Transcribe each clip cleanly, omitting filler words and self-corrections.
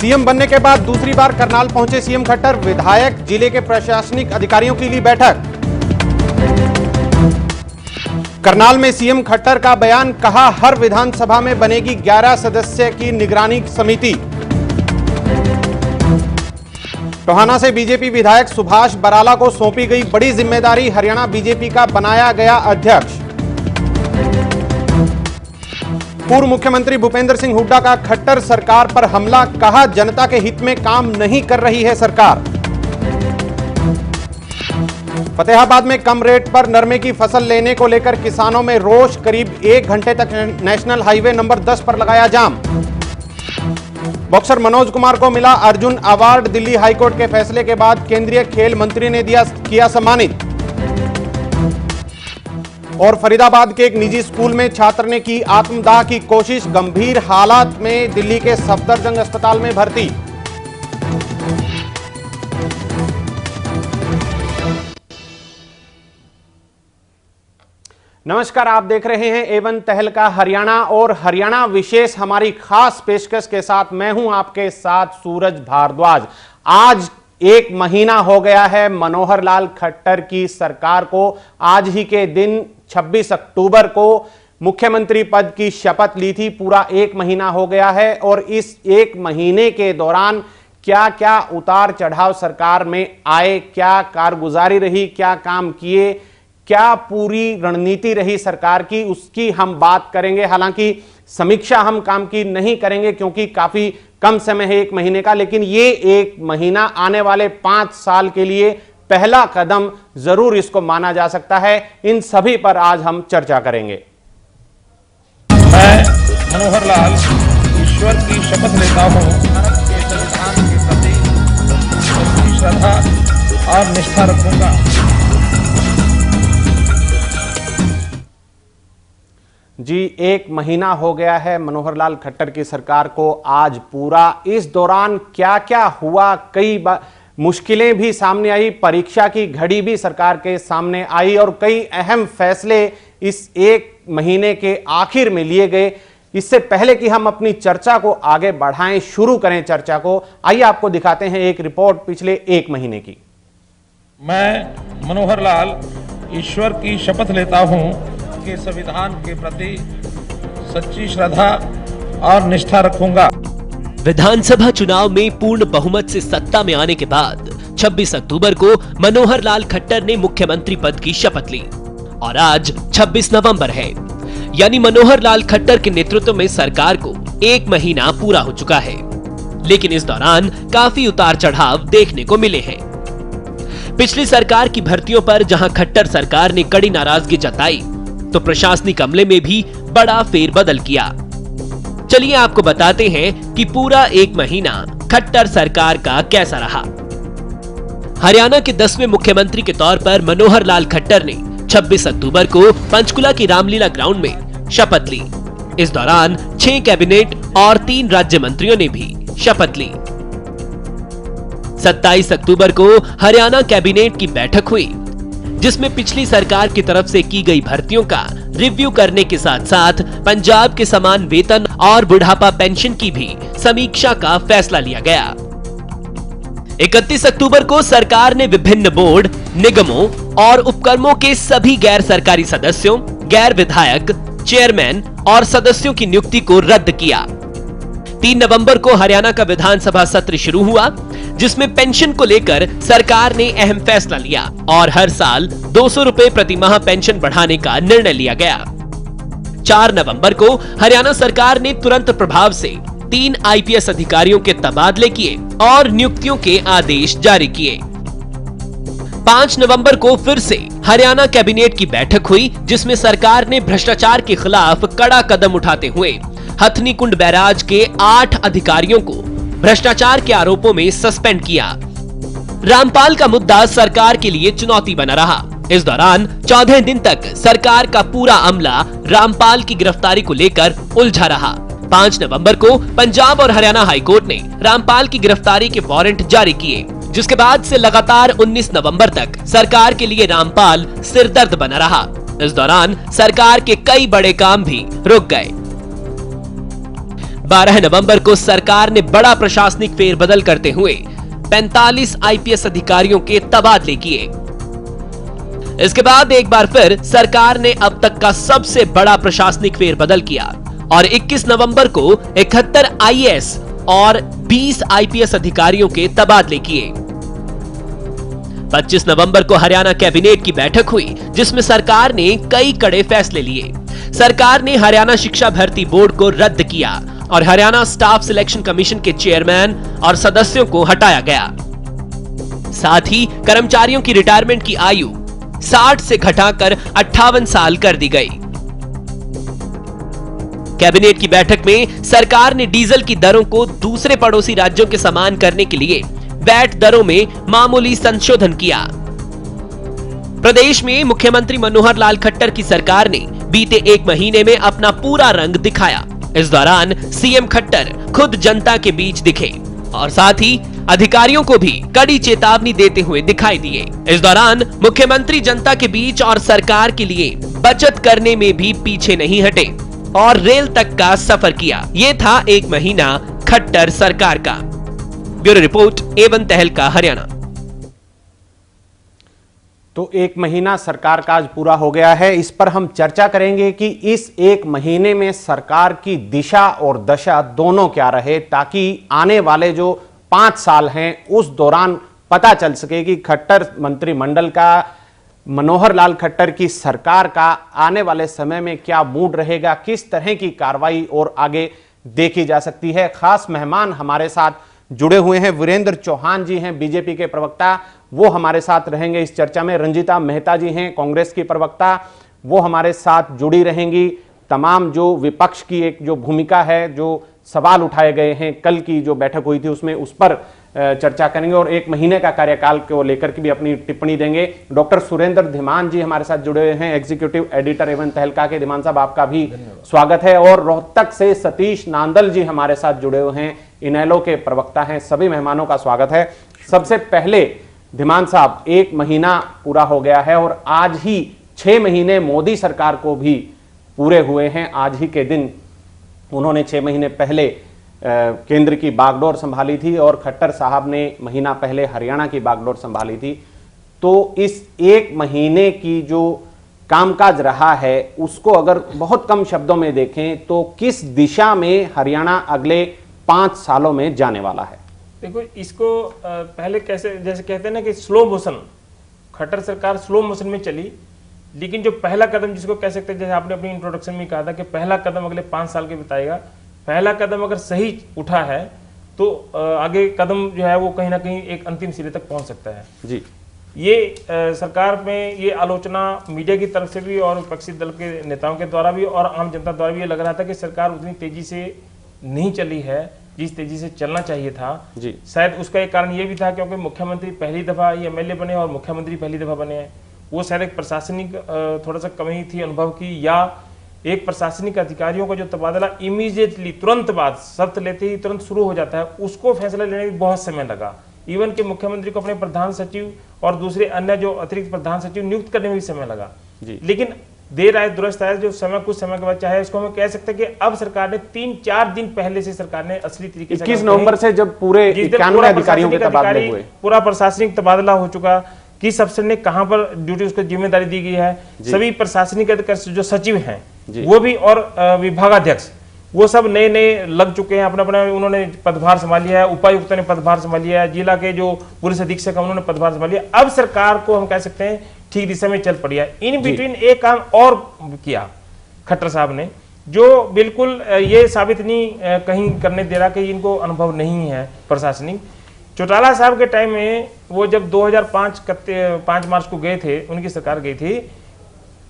CM बनने के बाद दूसरी बार करनाल पहुंचे सीएम खट्टर। विधायक, जिले के प्रशासनिक अधिकारियों की ली बैठक। करनाल में सीएम खट्टर का बयान, कहा हर विधानसभा में बनेगी 11 सदस्य की निगरानी समिति। टोहाना से बीजेपी विधायक सुभाष बराला को सौंपी गई बड़ी जिम्मेदारी, हरियाणा बीजेपी का बनाया गया अध्यक्ष। पूर्व मुख्यमंत्री भूपेंद्र सिंह हुड्डा का खट्टर सरकार पर हमला, कहा जनता के हित में काम नहीं कर रही है सरकार। फतेहाबाद में कम रेट पर नरमे की फसल लेने को लेकर किसानों में रोष, करीब 1 घंटे तक नेशनल हाईवे नंबर 10 पर लगाया जाम। बॉक्सर मनोज कुमार को मिला अर्जुन अवार्ड, दिल्ली हाईकोर्ट के फैसले के बाद केंद्रीय खेल मंत्री ने किया सम्मानित। और फरीदाबाद के एक निजी स्कूल में छात्र ने की आत्मदाह की कोशिश, गंभीर हालात में दिल्ली के सफदरजंग अस्पताल में भर्ती। नमस्कार, आप देख रहे हैं एवन तहलका हरियाणा और हरियाणा विशेष, हमारी खास पेशकश के साथ मैं हूं आपके साथ सूरज भारद्वाज। आज 1 महीना हो गया है मनोहर लाल खट्टर की सरकार को। आज ही के दिन 26 अक्टूबर को मुख्यमंत्री पद की शपथ ली थी। पूरा 1 महीना हो गया है और इस 1 महीने के दौरान क्या क्या उतार चढ़ाव सरकार में आए, क्या कारगुजारी रही, क्या काम किए, क्या पूरी रणनीति रही सरकार की, उसकी हम बात करेंगे। हालांकि समीक्षा हम काम की नहीं करेंगे क्योंकि काफी कम समय है 1 महीने का, लेकिन ये 1 महीना आने वाले 5 साल के लिए पहला कदम जरूर इसको माना जा सकता है। इन सभी पर आज हम चर्चा करेंगे। मैं मनोहर लाल ईश्वर की शपथ लेता हूं, भारत के संविधान के प्रति सच्ची श्रद्धा और निष्ठा रखूंगा। जी, 1 महीना हो गया है मनोहर लाल खट्टर की सरकार को आज पूरा। इस दौरान क्या क्या हुआ, कई मुश्किलें भी सामने आई, परीक्षा की घड़ी भी सरकार के सामने आई और कई अहम फैसले इस 1 महीने के आखिर में लिए गए। इससे पहले कि हम अपनी चर्चा को आगे बढ़ाएं, शुरू करें चर्चा को, आइए आपको दिखाते हैं एक रिपोर्ट पिछले 1 महीने की। मैं मनोहर लाल ईश्वर की शपथ लेता हूं के संविधान के प्रति सच्ची श्रद्धा और निष्ठा रखूंगा। विधानसभा चुनाव में पूर्ण बहुमत से सत्ता में आने के बाद 26 अक्टूबर को मनोहर लाल खट्टर ने मुख्यमंत्री पद की शपथ ली और आज 26 नवंबर है, यानी मनोहर लाल खट्टर के नेतृत्व में सरकार को 1 महीना पूरा हो चुका है। लेकिन इस दौरान काफी उतार चढ़ाव देखने को मिले हैं। पिछली सरकार की भर्तियों पर जहां खट्टर सरकार ने कड़ी नाराजगी जताई, तो प्रशासनिक अमले में भी बड़ा फेरबदल किया। चलिए आपको बताते हैं कि पूरा 1 महीना खट्टर सरकार का कैसा रहा। हरियाणा के 10वें मुख्यमंत्री के तौर पर मनोहर लाल खट्टर ने 26 अक्टूबर को पंचकुला की रामलीला ग्राउंड में शपथ ली। इस दौरान 6 कैबिनेट और 3 राज्य मंत्रियों ने भी शपथ ली। 27 अक्टूबर को हरियाणा कैबिनेट की बैठक हुई, जिसमें पिछली सरकार की तरफ से की गई भर्तियों का रिव्यू करने के साथ साथ पंजाब के समान वेतन और बुढ़ापा पेंशन की भी समीक्षा का फैसला लिया गया। 31 अक्टूबर को सरकार ने विभिन्न बोर्ड, निगमों और उपक्रमों के सभी गैर सरकारी सदस्यों, गैर विधायक, चेयरमैन और सदस्यों की नियुक्ति को रद्द किया। 3 नवंबर को हरियाणा का विधानसभा सत्र शुरू हुआ, जिसमें पेंशन को लेकर सरकार ने अहम फैसला लिया और हर साल 200 रुपए प्रति माह पेंशन बढ़ाने का निर्णय लिया गया। 4 नवंबर को हरियाणा सरकार ने तुरंत प्रभाव से 3 आईपीएस अधिकारियों के तबादले किए और नियुक्तियों के आदेश जारी किए। 5 नवंबर को फिर से हरियाणा कैबिनेट की बैठक हुई, जिसमें सरकार ने भ्रष्टाचार के खिलाफ कड़ा कदम उठाते हुए हथनीकुंड बैराज के 8 अधिकारियों को भ्रष्टाचार के आरोपों में सस्पेंड किया। रामपाल का मुद्दा सरकार के लिए चुनौती बना रहा। इस दौरान 14 दिन तक सरकार का पूरा अमला रामपाल की गिरफ्तारी को लेकर उलझा रहा। 5 नवंबर को पंजाब और हरियाणा हाईकोर्ट ने रामपाल की गिरफ्तारी के वारंट जारी किए, जिसके बाद से लगातार 19 नवंबर तक सरकार के लिए रामपाल सिरदर्द बना रहा। इस दौरान सरकार के कई बड़े काम भी रुक गए। 12 नवंबर को सरकार ने बड़ा प्रशासनिक फेरबदल करते हुए 45 आईपीएस अधिकारियों के तबादले किए। इसके बाद एक बार फिर सरकार ने अब तक का सबसे बड़ा प्रशासनिक फेरबदल किया और 21 नवंबर को 71 आईएएस और 20 आईपीएस अधिकारियों के तबादले किए। 25 नवंबर को हरियाणा कैबिनेट की बैठक हुई, जिसमें सरकार ने कई कड़े फैसले लिए। सरकार ने हरियाणा शिक्षा भर्ती बोर्ड को रद्द किया और हरियाणा स्टाफ सिलेक्शन कमीशन के चेयरमैन और सदस्यों को हटाया गया। साथ ही कर्मचारियों की रिटायरमेंट की आयु 60 से घटाकर 58 साल कर दी गई। कैबिनेट की बैठक में सरकार ने डीजल की दरों को दूसरे पड़ोसी राज्यों के समान करने के लिए वैट दरों में मामूली संशोधन किया। प्रदेश में मुख्यमंत्री मनोहर लाल खट्टर की सरकार ने बीते एक महीने में अपना पूरा रंग दिखाया। इस दौरान सीएम खट्टर खुद जनता के बीच दिखे और साथ ही अधिकारियों को भी कड़ी चेतावनी देते हुए दिखाई दिए। इस दौरान मुख्यमंत्री जनता के बीच और सरकार के लिए बचत करने में भी पीछे नहीं हटे और रेल तक का सफर किया। ये था एक महीना खट्टर सरकार का। ब्यूरो रिपोर्ट, A1 तहलका, हरियाणा। तो एक महीना सरकार का आज पूरा हो गया है। इस पर हम चर्चा करेंगे कि इस एक महीने में सरकार की दिशा और दशा दोनों क्या रहे, ताकि आने वाले जो 5 साल हैं उस दौरान पता चल सके कि खट्टर मंत्रिमंडल का, मनोहर लाल खट्टर की सरकार का आने वाले समय में क्या मूड रहेगा, किस तरह की कार्रवाई और आगे देखी जा सकती है। खास मेहमान हमारे साथ जुड़े हुए हैं। वीरेंद्र चौहान जी हैं, बीजेपी के प्रवक्ता, वो हमारे साथ रहेंगे इस चर्चा में। रंजीता मेहता जी हैं, कांग्रेस की प्रवक्ता, वो हमारे साथ जुड़ी रहेंगी। तमाम जो विपक्ष की एक जो भूमिका है, जो सवाल उठाए गए हैं कल की जो बैठक हुई थी उसमें, उस पर चर्चा करेंगे और एक महीने का कार्यकाल को लेकर के भी अपनी टिप्पणी देंगे। डॉक्टर सुरेंद्र धीमान जी हमारे साथ जुड़े हुए हैं, एग्जीक्यूटिव एडिटर A1 तहलका के। धीमान साहब, आपका भी स्वागत है। और रोहतक से सतीश नांदल जी हमारे साथ जुड़े हुए हैं, इनेलो के प्रवक्ता हैं। सभी मेहमानों का स्वागत है। सबसे पहले धीमान साहब, एक महीना पूरा हो गया है और आज ही 6 महीने मोदी सरकार को भी पूरे हुए हैं। आज ही के दिन उन्होंने 6 महीने पहले केंद्र की बागडोर संभाली थी और खट्टर साहब ने महीना पहले हरियाणा की बागडोर संभाली थी। तो इस एक महीने की जो कामकाज रहा है उसको अगर बहुत कम शब्दों में देखें तो किस दिशा में हरियाणा अगले 5 सालों में जाने वाला है? देखो, इसको पहले कैसे, जैसे कहते हैं ना कि स्लो मोशन, खट्टर सरकार स्लो मोशन में चली, लेकिन जो पहला कदम जिसको कह सकते हैं, जैसे आपने अपनी इंट्रोडक्शन में कहा था कि पहला कदम अगले 5 साल के बताएगा, पहला कदम अगर सही उठा है तो आगे कदम जो है वो कहीं ना कहीं एक अंतिम सिरे तक पहुंच सकता है जी। ये सरकार में ये आलोचना मीडिया की तरफ से भी और विपक्षी दल के नेताओं के द्वारा भी और आम जनता द्वारा भी ये लग रहा था कि सरकार उतनी तेजी से नहीं चली है जिस तेजी से चलना चाहिए था जी। शायद उसका एक कारण ये भी था क्योंकि मुख्यमंत्री पहली दफा ये एमएलए बने और मुख्यमंत्री पहली दफा बने हैं। वो शायद एक प्रशासनिक थोड़ा सा कमी थी अनुभव की, या एक प्रशासनिक अधिकारियों का जो तबादला इमीडिएटली तुरंत बाद शर्त लेते ही तुरंत शुरू हो जाता है, उसको फैसला लेने में बहुत समय लगा। इवन के मुख्यमंत्री को अपने प्रधान सचिव और दूसरे अन्य जो अतिरिक्त प्रधान सचिव नियुक्त करने में भी समय लगा। लेकिन देर आए दुरुस्त आए, जो समय कुछ समय के बाद चाहे इसको हम कह सकते हैं कि अब सरकार ने 3-4 दिन पहले से सरकार ने असली तरीके से 21 नवंबर से जब पूरे 91 अधिकारियों के तबादले हुए, पूरा प्रशासनिक तबादला हो चुका, किस अफसर ने कहां पर ड्यूटी उसको जिम्मेदारी दी गई है, सभी प्रशासनिक अधिकारी जो सचिव हैं वो भी और विभागाध्यक्ष वो सब नए नए लग चुके हैं, अपना अपना उन्होंने पदभार संभाल लिया है, उपायुक्त ने पदभार संभाल लिया है, जिला के जो पुलिस अधीक्षक हैं उन्होंने पदभार संभाल लिया। अब सरकार को हम कह सकते हैं ठीक दिशा में चल पड़ी है। इन बिटवीन एक काम और किया खट्टर साहब ने, जो बिल्कुल ये साबित नहीं कहीं करने दे रहा कि इनको अनुभव नहीं है प्रशासनिक। चौटाला साहब के टाइम में वो जब 2005 मार्च को गए थे, उनकी सरकार गई थी,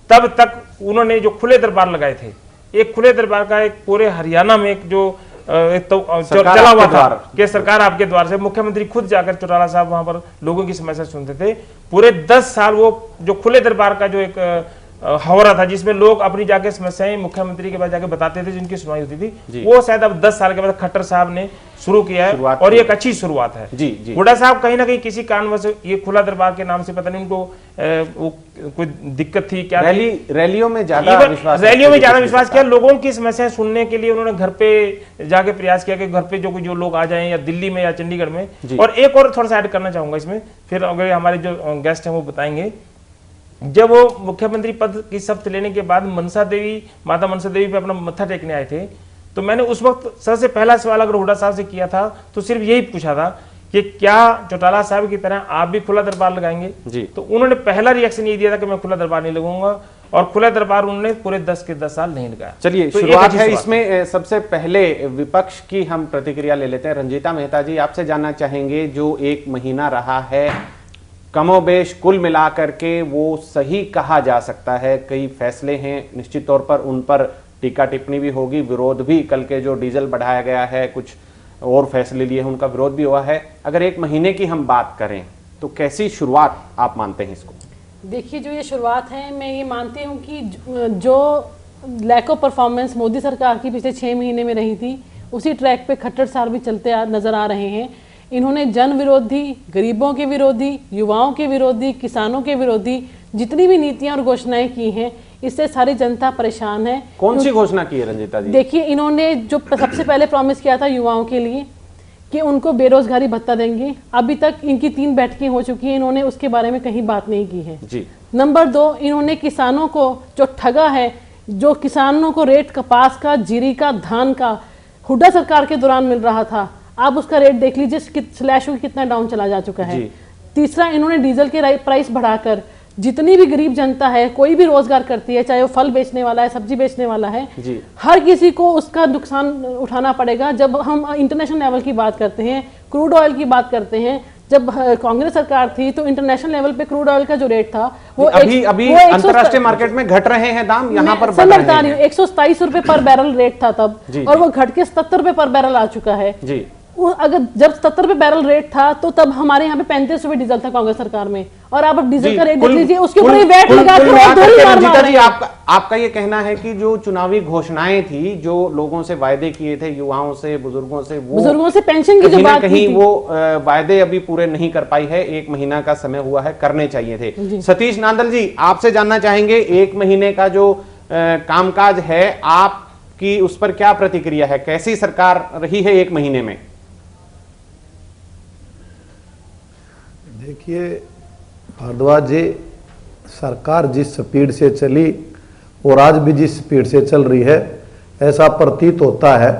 तब तक उन्होंने जो खुले दरबार लगाए थे, एक खुले दरबार का एक पूरे हरियाणा में एक जो चला हुआ था कि सरकार आपके द्वार से, मुख्यमंत्री खुद जाकर चौटाला साहब वहां पर लोगों की समस्या सुनते थे। पूरे 10 साल वो जो खुले दरबार का जो एक हो रहा था, जिसमें लोग अपनी जाके समस्याएं मुख्यमंत्री के पास जाके बताते थे, जिनकी सुनवाई होती थी, वो शायद अब 10 साल के बाद खट्टर साहब ने शुरू किया है और ये एक अच्छी शुरुआत है। जी। हुड्डा साहब कहीं ना कहीं किसी कारणवश ये खुला दरबार के नाम से पता नहीं उनको वो कोई दिक्कत थी क्या, रैलियों में ज्यादा विश्वास किया, लोगों की समस्याएं सुनने के लिए उन्होंने घर पे जाके प्रयास किया कि घर पे जो लोग आ जाएं, या दिल्ली में या चंडीगढ़ में। और एक और थोड़ा सा ऐड करना चाहूंगा इसमें, फिर अगर हमारे जो गेस्ट हैं वो बताएंगे, जब वो मुख्यमंत्री पद की शपथ लेने के बाद माता मनसा देवी पे अपना मत्था टेकने आए थे, तो मैंने उस वक्त सबसे पहला सवाल अगर हुड्डा साहब से किया था तो सिर्फ यही पूछा था कि क्या चौटाला साहब की तरह आप भी खुला दरबार लगाएंगे जी? तो उन्होंने पहला रिएक्शन ये दिया था कि मैं खुला दरबार नहीं लगाऊंगा, और खुला दरबार उन्होंने पूरे 10 के 10 साल नहीं लगाया। चलिए तो शुरुआत है इसमें। सबसे पहले विपक्ष की हम प्रतिक्रिया ले लेते हैं। रंजीता मेहता जी, आपसे जानना चाहेंगे, जो 1 महीना रहा है कमोबेश कुल मिलाकर के वो सही कहा जा सकता है? कई फैसले हैं, निश्चित तौर पर उन पर टीका टिप्पणी भी होगी, विरोध भी, कल के जो डीजल बढ़ाया गया है, कुछ और फैसले लिए हैं, उनका विरोध भी हुआ है। अगर 1 महीने की हम बात करें तो कैसी शुरुआत आप मानते हैं इसको? देखिए, जो ये शुरुआत है, मैं ये मानती हूँ कि जो लैक ऑफ परफॉर्मेंस मोदी सरकार की पिछले 6 महीने में रही थी, उसी ट्रैक पे खट्टर साहब भी चलते नजर आ रहे हैं। इन्होंने जन विरोधी, गरीबों के विरोधी, युवाओं के विरोधी, किसानों के विरोधी जितनी भी नीतियां और घोषणाएं की हैं, इससे सारी जनता परेशान है। कौन सी घोषणा की है रंजीता जी? देखिए, इन्होंने जो सबसे पहले प्रॉमिस किया था युवाओं के लिए कि उनको बेरोजगारी भत्ता देंगे, अभी तक इनकी 3 बैठकें हो चुकी हैं, इन्होंने उसके बारे में कहीं बात नहीं की है जी। नंबर 2, इन्होंने किसानों को जो ठगा है, जो किसानों को रेट कपास का, जीरी का, धान का हुड्डा सरकार के दौरान मिल रहा था, आप उसका रेट देख लीजिए स्लैश कितना डाउन चला जा चुका है। तीसरा, इन्होंने डीजल के प्राइस बढ़ाकर जितनी भी गरीब जनता है, कोई भी रोजगार करती है, चाहे वो फल बेचने वाला है, सब्जी बेचने वाला है, हर किसी को उसका नुकसान उठाना पड़ेगा। जब हम इंटरनेशनल लेवल की बात करते हैं, क्रूड ऑयल की बात करते हैं, जब कांग्रेस सरकार थी तो इंटरनेशनल लेवल पे क्रूड ऑयल का जो रेट था वो अभी अंतरराष्ट्रीय मार्केट में घट रहे हैं दाम, यहाँ पर समझदार 127 रुपए पर बैरल रेट था तब, और वो घट के 70 रुपए पर बैरल आ चुका है जी। अगर जब 70 रुपए बैरल रेट था तो तब हमारे यहाँ पे 35 रुपए डीजल था कांग्रेस सरकार में, और आप अब डीजल का रेट देख लीजिए, उसके ऊपर वैट लगा। आपका ये कहना है कि जो चुनावी घोषणाएं थी, जो लोगों से वायदे किए थे, युवाओं से, बुजुर्गों से पेंशन की जो बात कहीं वो वायदे अभी पूरे नहीं कर पाई है। 1 महीना का समय हुआ है, करने चाहिए थे। सतीश नांदल जी, आपसे जानना चाहेंगे, 1 महीने का जो कामकाज है, आपकी उस पर क्या प्रतिक्रिया है? कैसी सरकार रही है 1 महीने में? देखिए भारद्वाज जी, सरकार जिस स्पीड से चली और आज भी जिस स्पीड से चल रही है, ऐसा प्रतीत होता है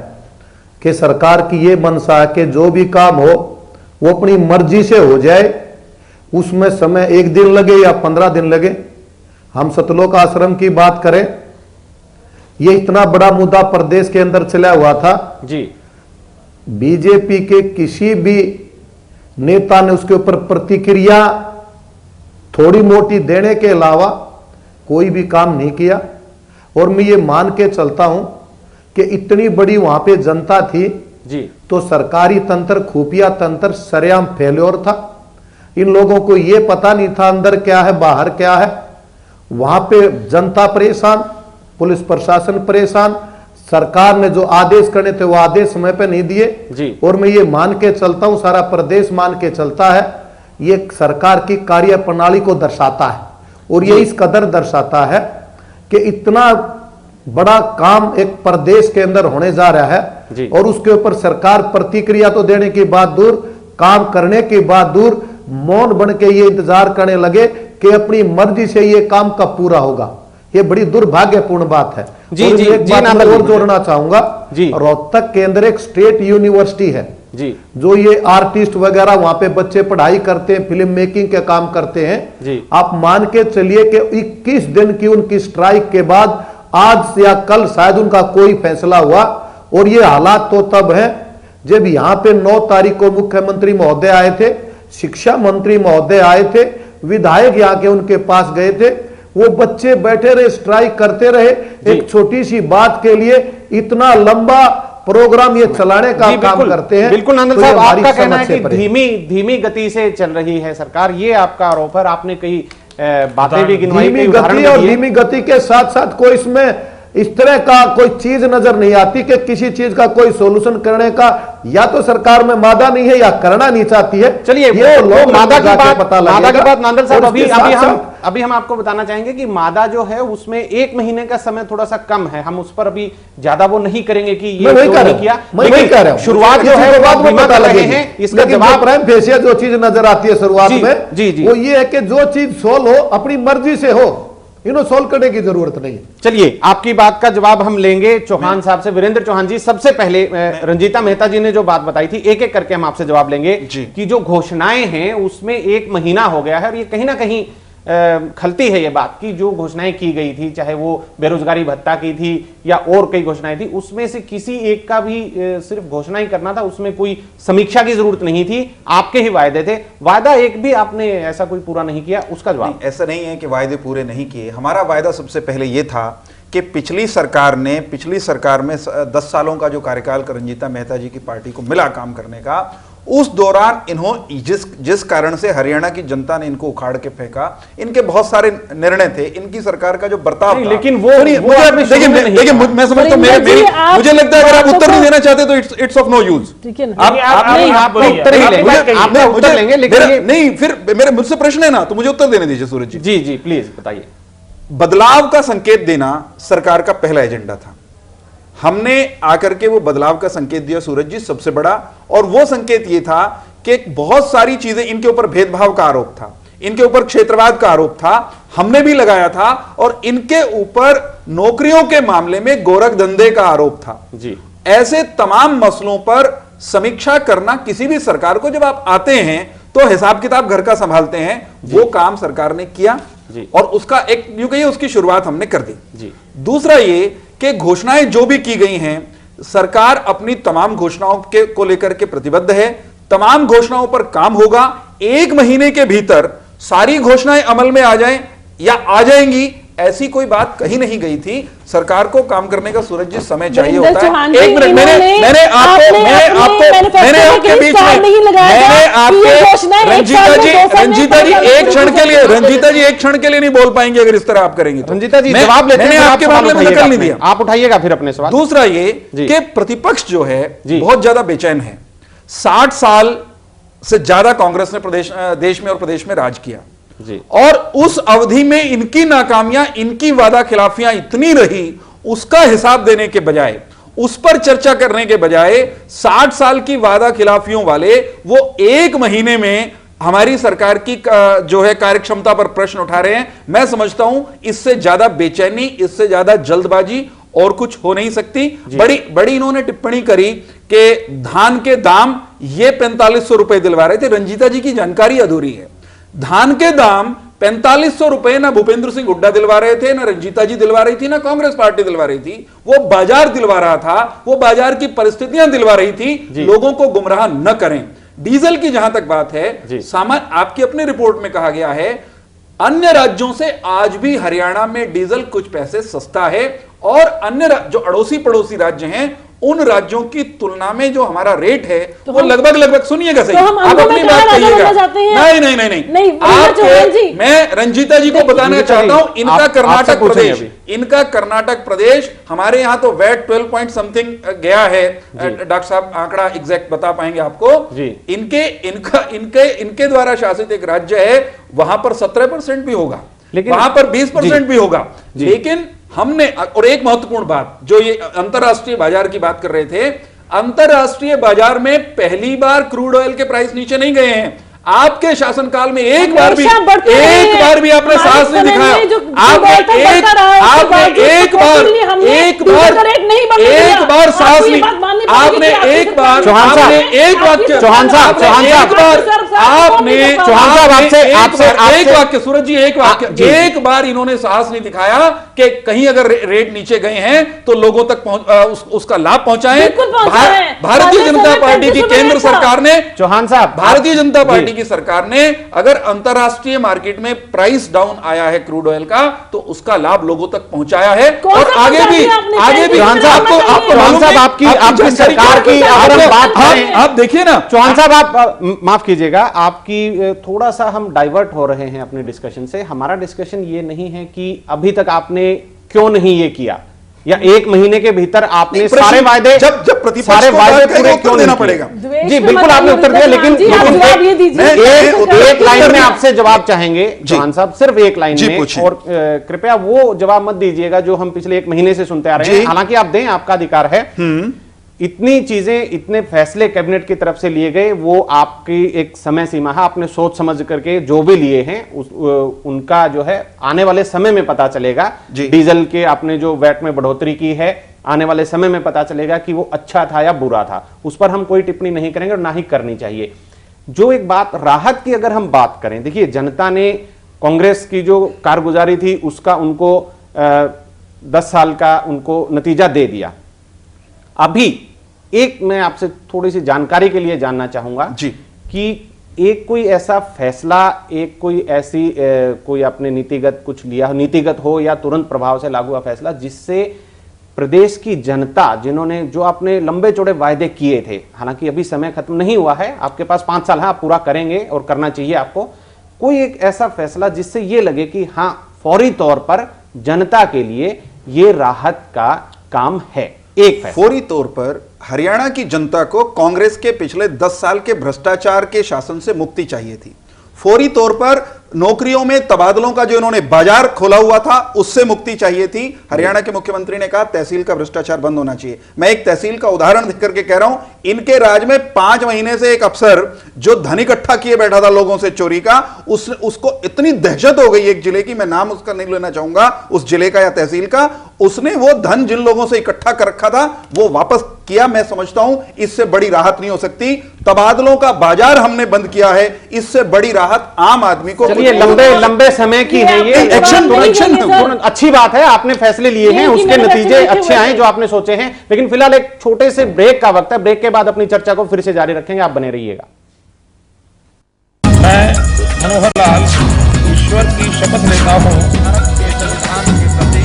कि सरकार की ये मंशा है कि जो भी काम हो वो अपनी मर्जी से हो जाए, उसमें समय 1 दिन लगे या 15 दिन लगे। हम सतलोक आश्रम की बात करें, ये इतना बड़ा मुद्दा प्रदेश के अंदर चला हुआ था जी, बीजेपी के किसी भी नेता ने उसके ऊपर प्रतिक्रिया थोड़ी मोटी देने के अलावा कोई भी काम नहीं किया। और मैं ये मान के चलता हूं कि इतनी बड़ी वहां पे जनता थी जी, तो सरकारी तंत्र, खुफिया तंत्र सरेआम फेल्योर था। इन लोगों को ये पता नहीं था अंदर क्या है, बाहर क्या है। वहां पे जनता परेशान, पुलिस प्रशासन परेशान, सरकार ने जो आदेश करने थे वो आदेश समय पे नहीं दिए। और मैं ये मान के चलता हूं, सारा प्रदेश मान के चलता है, ये सरकार की कार्य प्रणाली को दर्शाता है। और ये इस कदर दर्शाता है कि इतना बड़ा काम एक प्रदेश के अंदर होने जा रहा है, और उसके ऊपर सरकार प्रतिक्रिया तो देने की बात दूर, काम करने की बात दूर, मौन बन के ये इंतजार करने लगे कि अपनी मर्जी से ये काम कब पूरा होगा। ये बड़ी दुर्भाग्यपूर्ण बात है। जी, और जी, एक जी, बात और जोड़ना चाहूंगा, रोहतक के अंदर एक स्टेट यूनिवर्सिटी है जी, जो ये आर्टिस्ट वगैरह वहां पे बच्चे पढ़ाई करते हैं, फिल्म मेकिंग के काम करते हैं जी। आप मान के चलिए कि 21 दिन की उनकी स्ट्राइक के बाद आज या कल शायद उनका कोई फैसला हुआ। और ये हालात तो तब है जब यहाँ पे 9 तारीख को मुख्यमंत्री महोदय आए थे, शिक्षा मंत्री महोदय आए थे, विधायक यहाँ के उनके पास गए थे, वो बच्चे बैठे रहे, स्ट्राइक करते रहे, एक छोटी सी बात के लिए इतना लंबा प्रोग्राम ये चलाने का काम करते हैं। बिल्कुल नंदन साहब, आपका कहना है कि धीमी गति से चल रही है सरकार, ये आपका आरोप है। आपने कही बातें भी गिनवाई, धीमी कई उदाहरण गति भी और दिए। धीमी गति के साथ साथ कोई इसमें इस तरह का कोई चीज नजर नहीं आती कि किसी चीज का कोई सॉल्यूशन करने का या तो सरकार में मादा नहीं है या करना नहीं चाहती है। चलिए ये तो लोग मादा की जाके पता बात, मादा की लगेगा। बात नांदल साहब, और उसके अभी हम आपको बताना चाहेंगे कि मादा जो है उसमें 1 महीने का समय थोड़ा सा कम है, हम उस पर अभी ज्यादा वो नहीं करेंगे कि ये मैं वही क्यों कह रहा नहीं हूं, किया, मैं वही कह रहा हूं। शुरुआत जो है बाद में पता लगे लगेगी। हैं, इसका लेकिन जवाब प्राइम फेशियल जो चीज नजर आती है शुरुआत जी, में, जी, जी। वो ये है कि जो चीज सोल्व हो अपनी मर्जी से हो, इन्हों सोल्व करने की जरूरत नहीं है। चलिए आपकी बात का जवाब हम लेंगे चौहान साहब से। वीरेंद्र चौहान जी, सबसे पहले रंजीता मेहता जी ने जो बात बताई थी, एक एक करके हम आपसे जवाब लेंगे कि जो घोषणाएं हैं उसमें 1 महीना हो गया है और ये कहीं ना कहीं खलती है ये बात कि जो घोषणाएं की गई थी, चाहे वो बेरोजगारी भत्ता की थी या और कई घोषणाएं थी, उसमें से किसी एक का भी सिर्फ घोषणा ही करना था, उसमें कोई समीक्षा की जरूरत नहीं थी। आपके ही वायदे थे, वायदा एक भी आपने ऐसा कोई पूरा नहीं किया, उसका जवाब? ऐसा नहीं है कि वायदे पूरे नहीं किए। हमारा वायदा सबसे पहले यह था कि पिछली सरकार में 10 सालों का जो कार्यकाल रंजीता मेहता जी की पार्टी को मिला काम करने का, उस दौरान इन्होंने जिस कारण से हरियाणा की जनता ने इनको उखाड़ के फेंका, इनके बहुत सारे निर्णय थे, इनकी सरकार का जो बर्ताव था, लेकिन वो देखिए मैं समझता हूं, मुझे लगता है अगर आप उत्तर नहीं देना चाहते तो इट्स ऑफ नो यूज। ठीक है ना, आप उत्तर ही लेंगे, आप उत्तर लेंगे, लेकिन नहीं, फिर मेरे मुझसे प्रश्न है ना, तो मुझे उत्तर देने दीजिए सूरज जी। जी जी प्लीज बताइए। बदलाव का संकेत देना सरकार का पहला एजेंडा था। हमने आकर के वो बदलाव का संकेत दिया सूरज जी, सबसे बड़ा, और वो संकेत ये था कि बहुत सारी चीजें, इनके ऊपर भेदभाव का आरोप था, इनके ऊपर क्षेत्रवाद का आरोप था, हमने भी लगाया था, और इनके ऊपर नौकरियों के मामले में गोरख धंधे का आरोप था जी। ऐसे तमाम मसलों पर समीक्षा करना, किसी भी सरकार को जब आप आते हैं तो हिसाब किताब घर का संभालते हैं, वो काम सरकार ने किया जी। और उसका एक यूं कहिए उसकी शुरुआत हमने कर दी जी। दूसरा ये कि घोषणाएं जो भी की गई हैं, सरकार अपनी तमाम घोषणाओं को लेकर के प्रतिबद्ध है, तमाम घोषणाओं पर काम होगा। 1 महीने के भीतर सारी घोषणाएं अमल में आ जाएं या आ जाएंगी, ऐसी कोई बात कहीं नहीं गई थी। सरकार को काम करने का सूरज जी समय चाहिए होता है। 1 मिनट, मैंने आपके बीच में रंजीता जी एक क्षण के लिए नहीं बोल पाएंगे अगर इस तरह आप करेंगे तो। रंजीता जी जवाब लेते हैं, मैंने आपके मामले में दखल नहीं दिया, आप उठाइएगा फिर अपने सवाल। दूसरा ये कि प्रतिपक्ष जो है बहुत ज्यादा बेचैन है। 60 साल से ज्यादा कांग्रेस ने देश में और प्रदेश में राज किया जी। और उस अवधि में इनकी नाकामियां, इनकी वादा खिलाफियां इतनी रही, उसका हिसाब देने के बजाय, उस पर चर्चा करने के बजाय 60 साल की वादा खिलाफियों वाले वो 1 महीने में हमारी सरकार की जो है कार्यक्षमता पर प्रश्न उठा रहे हैं। मैं समझता हूं इससे ज्यादा बेचैनी, इससे ज्यादा जल्दबाजी और कुछ हो नहीं सकती। बड़ी इन्होंने टिप्पणी करी कि धान के दाम ये 4500 रुपए दिलवा रहे थे। रंजीता जी की जानकारी अधूरी है। धान के दाम 4500 रुपए ना भूपेंद्र सिंह हुड्डा दिलवा रहे थे, ना रंजीता जी दिलवा रही थी, ना कांग्रेस पार्टी दिलवा रही थी। वो बाजार दिलवा रहा था, वो बाजार की परिस्थितियां दिलवा रही थी। लोगों को गुमराह न करें। डीजल की जहां तक बात है, सामान्य आपकी अपनी रिपोर्ट में कहा गया है अन्य राज्यों से आज भी हरियाणा में डीजल कुछ पैसे सस्ता है, और अन्य जो अड़ोसी पड़ोसी राज्य हैं उन राज्यों की तुलना में जो हमारा रेट है तो वो लगभग सुनिएगा सही, आप अपनी बात कहिएगा। नहीं, मैं रंजीता जी को बताना चाहता हूं, इनका कर्नाटक प्रदेश, हमारे यहां तो वैट 12 पॉइंट समथिंग गया है। डॉक्टर साहब आंकड़ा एग्जैक्ट बता पाएंगे आपको। इनके द्वारा शासित एक राज्य है, वहां पर 17% भी होगा, वहां पर 20% भी होगा। लेकिन हमने, और एक महत्वपूर्ण बात, जो ये अंतरराष्ट्रीय बाजार की बात कर रहे थे, अंतरराष्ट्रीय बाजार में पहली बार क्रूड ऑयल के प्राइस नीचे नहीं गए हैं। आपके शासनकाल में एक बार भी आपने साहस नहीं दिखाया। आपने एक बार साहस नहीं, आपने एक बार, आपने एक वाक्य, चौहान साहब आपसे एक वाक्य, सूरज जी एक वाक्य, एक बार इन्होंने साहस नहीं दिखाया कि कहीं अगर रेट नीचे गए हैं तो लोगों तक उसका लाभ पहुंचाएं। भारतीय जनता पार्टी की केंद्र सरकार ने, चौहान साहब, भारतीय जनता पार्टी की सरकार ने, अगर अंतरराष्ट्रीय मार्केट में प्राइस डाउन आया है क्रूड ऑयल का, तो उसका लाभ लोगों तक पहुंचाया है। और आगे भी चौहान साहब आपकी सरकार की अगर हम बात करें, आप देखिए ना चौहान साहब आप माफ कीजिएगा, आपकी थोड़ा सा हम डाइवर्ट हो रहे हैं अपने डिस्कशन से। हमारा डिस्कशन ये नहीं है कि अभी तक आपने क्यों नहीं ये किया, या एक महीने के भीतर आपने सारे वायदे जब प्रतिपक्ष सारे वायदे पूरे क्यों देना नहीं पड़ेगा। जी बिल्कुल आपने उत्तर दिया, लेकिन एक लाइन में आपसे जवाब चाहेंगे चौहान साहब, सिर्फ एक लाइन में, और कृपया वो जवाब मत दीजिएगा जो हम पिछले एक महीने से सुनते आ रहे हैं। हालांकि आप दें, आपका अधिकार है। इतनी चीजें, इतने फैसले कैबिनेट की तरफ से लिए गए, वो आपकी एक समय सीमा है, आपने सोच समझ करके जो भी लिए हैं उनका जो है आने वाले समय में पता चलेगा। डीजल के आपने जो वैट में बढ़ोतरी की है, आने वाले समय में पता चलेगा कि वो अच्छा था या बुरा था। उस पर हम कोई टिप्पणी नहीं करेंगे और ना ही करनी चाहिए। जो एक बात राहत की अगर हम बात करें, देखिए जनता ने कांग्रेस की जो कारगुजारी थी उसका उनको 10 साल का उनको नतीजा दे दिया। अभी एक मैं आपसे थोड़ी सी जानकारी के लिए जानना चाहूंगा जी कि एक कोई ऐसा फैसला, एक कोई ऐसी कोई अपने नीतिगत कुछ लिया, नीतिगत हो या तुरंत प्रभाव से लागू हुआ फैसला, जिससे प्रदेश की जनता, जिन्होंने जो अपने लंबे चौड़े वायदे किए थे, हालांकि अभी समय खत्म नहीं हुआ है, आपके पास 5 साल है, आप पूरा करेंगे और करना चाहिए आपको, कोई एक ऐसा फैसला जिससे ये लगे कि हां फौरी तौर पर जनता के लिए ये राहत का काम है। एक फौरी तौर पर हरियाणा की जनता को कांग्रेस के पिछले 10 साल के भ्रष्टाचार के शासन से मुक्ति चाहिए थी। फौरी तौर पर नौकरियों में तबादलों का जो इन्होंने बाजार खोला हुआ था उससे मुक्ति चाहिए थी। हरियाणा के मुख्यमंत्री ने कहा तहसील का भ्रष्टाचार बंद होना चाहिए। मैं एक तहसील का उदाहरण देकर के कह रहा हूं, इनके राज में 5 महीने से एक अफसर जो धन इकट्ठा किए बैठा था लोगों से चोरी का, उसको इतनी दहशत हो गई एक जिले की, मैं नाम उसका नहीं लेना चाहूंगा उस जिले का या तहसील का, उसने वो धन जिन लोगों से इकट्ठा कर रखा था वो वापस किया। मैं समझता हूं इससे बड़ी राहत नहीं हो सकती। तबादलों का बाजार हमने बंद किया है, इससे बड़ी राहत आम आदमी को। चलिए लंबे समय की है ये एक्शन, अच्छी बात है, आपने फैसले लिए हैं, उसके नतीजे अच्छे आए जो आपने सोचे हैं। लेकिन फिलहाल एक छोटे से ब्रेक का वक्त है, ब्रेक के बाद अपनी चर्चा को फिर से जारी रखेंगे, आप बने रहिएगा। मैं मनोहर लाल ईश्वर की शपथ लेता हूं भारत के संविधान के प्रति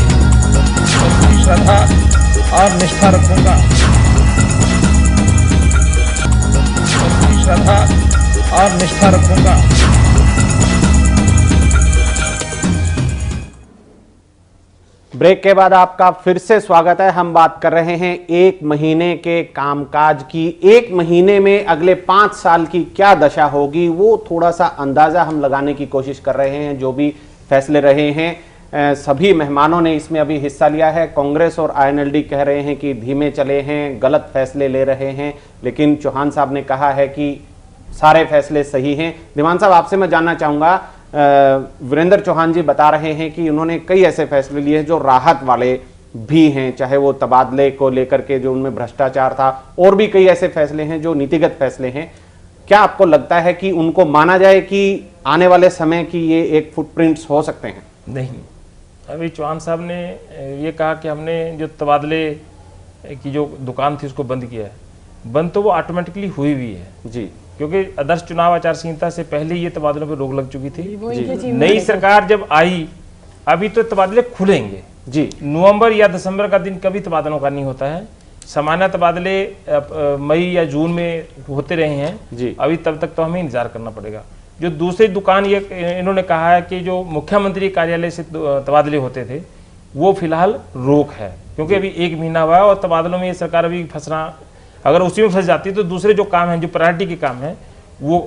सच्ची श्रद्धा और निष्ठा रखूंगा, सच्ची श्रद्धा और निष्ठा रखूंगा। ब्रेक के बाद आपका फिर से स्वागत है। हम बात कर रहे हैं 1 महीने के कामकाज की। 1 महीने में अगले 5 साल की क्या दशा होगी, वो थोड़ा सा अंदाजा हम लगाने की कोशिश कर रहे हैं। जो भी फैसले रहे हैं, सभी मेहमानों ने इसमें अभी हिस्सा लिया है। कांग्रेस और आईएनएलडी कह रहे हैं कि धीमे चले हैं, गलत फैसले ले रहे हैं, लेकिन चौहान साहब ने कहा है कि सारे फैसले सही हैं। धीमान साहब, आपसे मैं जानना चाहूंगा, वीरेंद्र चौहान जी बता रहे हैं कि उन्होंने कई ऐसे फैसले लिए हैं जो राहत वाले भी हैं, चाहे वो तबादले को लेकर के जो उनमें भ्रष्टाचार था, और भी कई ऐसे फैसले हैं जो नीतिगत फैसले हैं। क्या आपको लगता है कि उनको माना जाए कि आने वाले समय की ये एक फुटप्रिंट्स हो सकते हैं? नहीं, अभी चौहान साहब ने ये कहा कि हमने जो तबादले की जो दुकान थी उसको बंद किया है। बंद तो वो ऑटोमेटिकली हुई भी है जी, क्योंकि आदर्श चुनाव आचार संहिता से पहले ये तबादलों पर रोक लग चुकी थी। नई सरकार जब आई, अभी तो तबादले खुलेंगे जी। नवंबर या दिसंबर का दिन कभी तबादलों का नहीं होता है। सामान्य तबादले मई या जून में होते रहे हैं जी। अभी तब तक तो हमें इंतजार करना पड़ेगा। जो दूसरी दुकान ये इन्होंने कहा है कि जो मुख्यमंत्री कार्यालय से तबादले होते थे वो फिलहाल रोक है, क्योंकि अभी 1 महीना हुआ है और तबादलों में ये सरकार अभी फंसना, अगर उसी में फंस जाती है तो दूसरे जो काम है, जो प्रायोरिटी के काम है, वो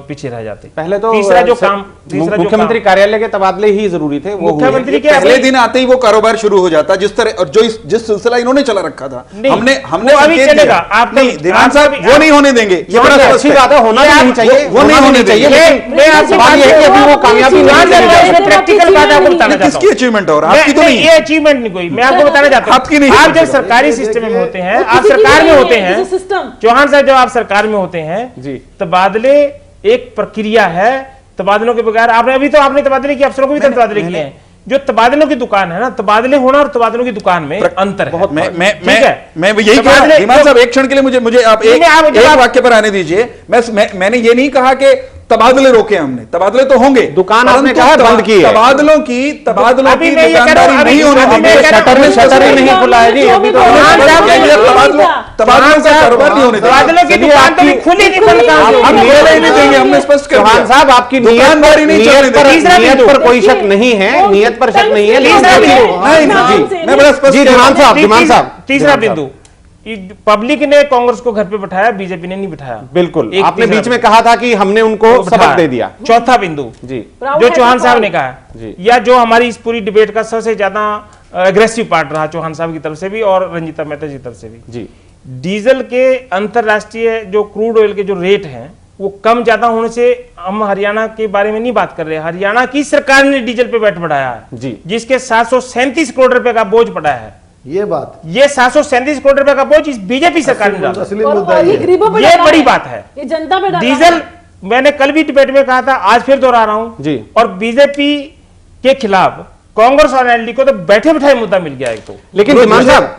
पीछे रह जाते। पहले तो तीसरा जो काम मुख्यमंत्री कार्यालय के तबादले ही जरूरी थे। वो मुख्यमंत्री के पहले दिन आते ही वो कारोबार शुरू हो जाता, जिस तरह और जिस सिलसिला इन्होंने चला रखा था, हमने अभी चलेगा। आप नहीं, दीवान साहब वो नहीं होने देंगे। ये बड़ा अच्छी बात है, होना नहीं चाहिए, वो नहीं होने चाहिए। मैं आपसे बात है कि अभी वो कामयाबी प्रैक्टिकल बात आपको बताना चाहता हूं। किसकी अचीवमेंट है और आपकी तो नहीं? ये अचीवमेंट नहीं कोई, मैं आपको बताना चाहता हूं। आपकी नहीं। आप जब सरकारी सिस्टम में होते हैं, आप सरकार में होते हैं, चौहान साहब जब आप सरकार में होते हैं जी, तबादले एक प्रक्रिया है। तबादलों के बगैर आपने तबादले किए, अफसरों को भी तबादले किए हैं। जो तबादलों की दुकान है ना, तबादले होना और तबादलों की दुकान में अंतर है। मैं यही कह रहा हूं साहब, एक क्षण के लिए मुझे आप एक वाक्य पर आने दीजिए। मैंने ये नहीं कहा कि तबादले रोके हमने, तबादले तो होंगे, दुकान आपने परंतु कहा बंद की है। तबादलों की अभी मैं ये कह रहा दुकानदारी हूं, नहीं होने अभी देंगे। मैं कह रहा हूं, शटर ही नहीं खुला है जी, अभी तो तबादलों का कारोबार नहीं होने देंगे। तबादलों की दुकान तो खुली नहीं, खुली हम निकल ही नहीं देंगे, हमने स्पष्ट कर चौहान दिया। साहब आपकी दुकानदारी नहीं चलने देंगे। नीयत पर कोई शक नहीं है, नीयत पर शक नहीं है, लेकिन नहीं, मैं बड़ा स्पष्ट जी दिवान साहब तीसरा बिंदु, पब्लिक ने कांग्रेस को घर पे बिठाया, बीजेपी ने नहीं बिठाया। बिल्कुल, एक आपने तीसरा बीच में कहा था कि हमने उनको सबक दे दिया। चौथा बिंदु जी जो चौहान साहब ने कहा जी। या जो हमारी इस पूरी डिबेट का सबसे ज्यादा एग्रेसिव पार्ट रहा चौहान साहब की तरफ से भी और रंजीता मेहता जी की तरफ से भी, जी डीजल के अंतरराष्ट्रीय जो क्रूड ऑयल के जो रेट हैं वो कम ज्यादा होने से हम हरियाणा के बारे में नहीं बात कर रहे। हरियाणा की सरकार ने डीजल पे वैट बढ़ाया है जी, जिसके 737 करोड़ रुपए का बोझ पड़ा है। ये बात, ये 737 करोड़ रुपए का बोझ इस बीजेपी सरकार ने डाला। असली और मुद्दा ये ये गरीबों पे ये डाला बड़ी है। बात है। ये जनता पे डाला डीजल है। मैंने कल भी डिबेट में कहा था, आज फिर दोहरा रहा हूं जी। और बीजेपी के खिलाफ कांग्रेस और एनडीए को तो बैठे बिठाए मुद्दा मिल गया एक तो। लेकिन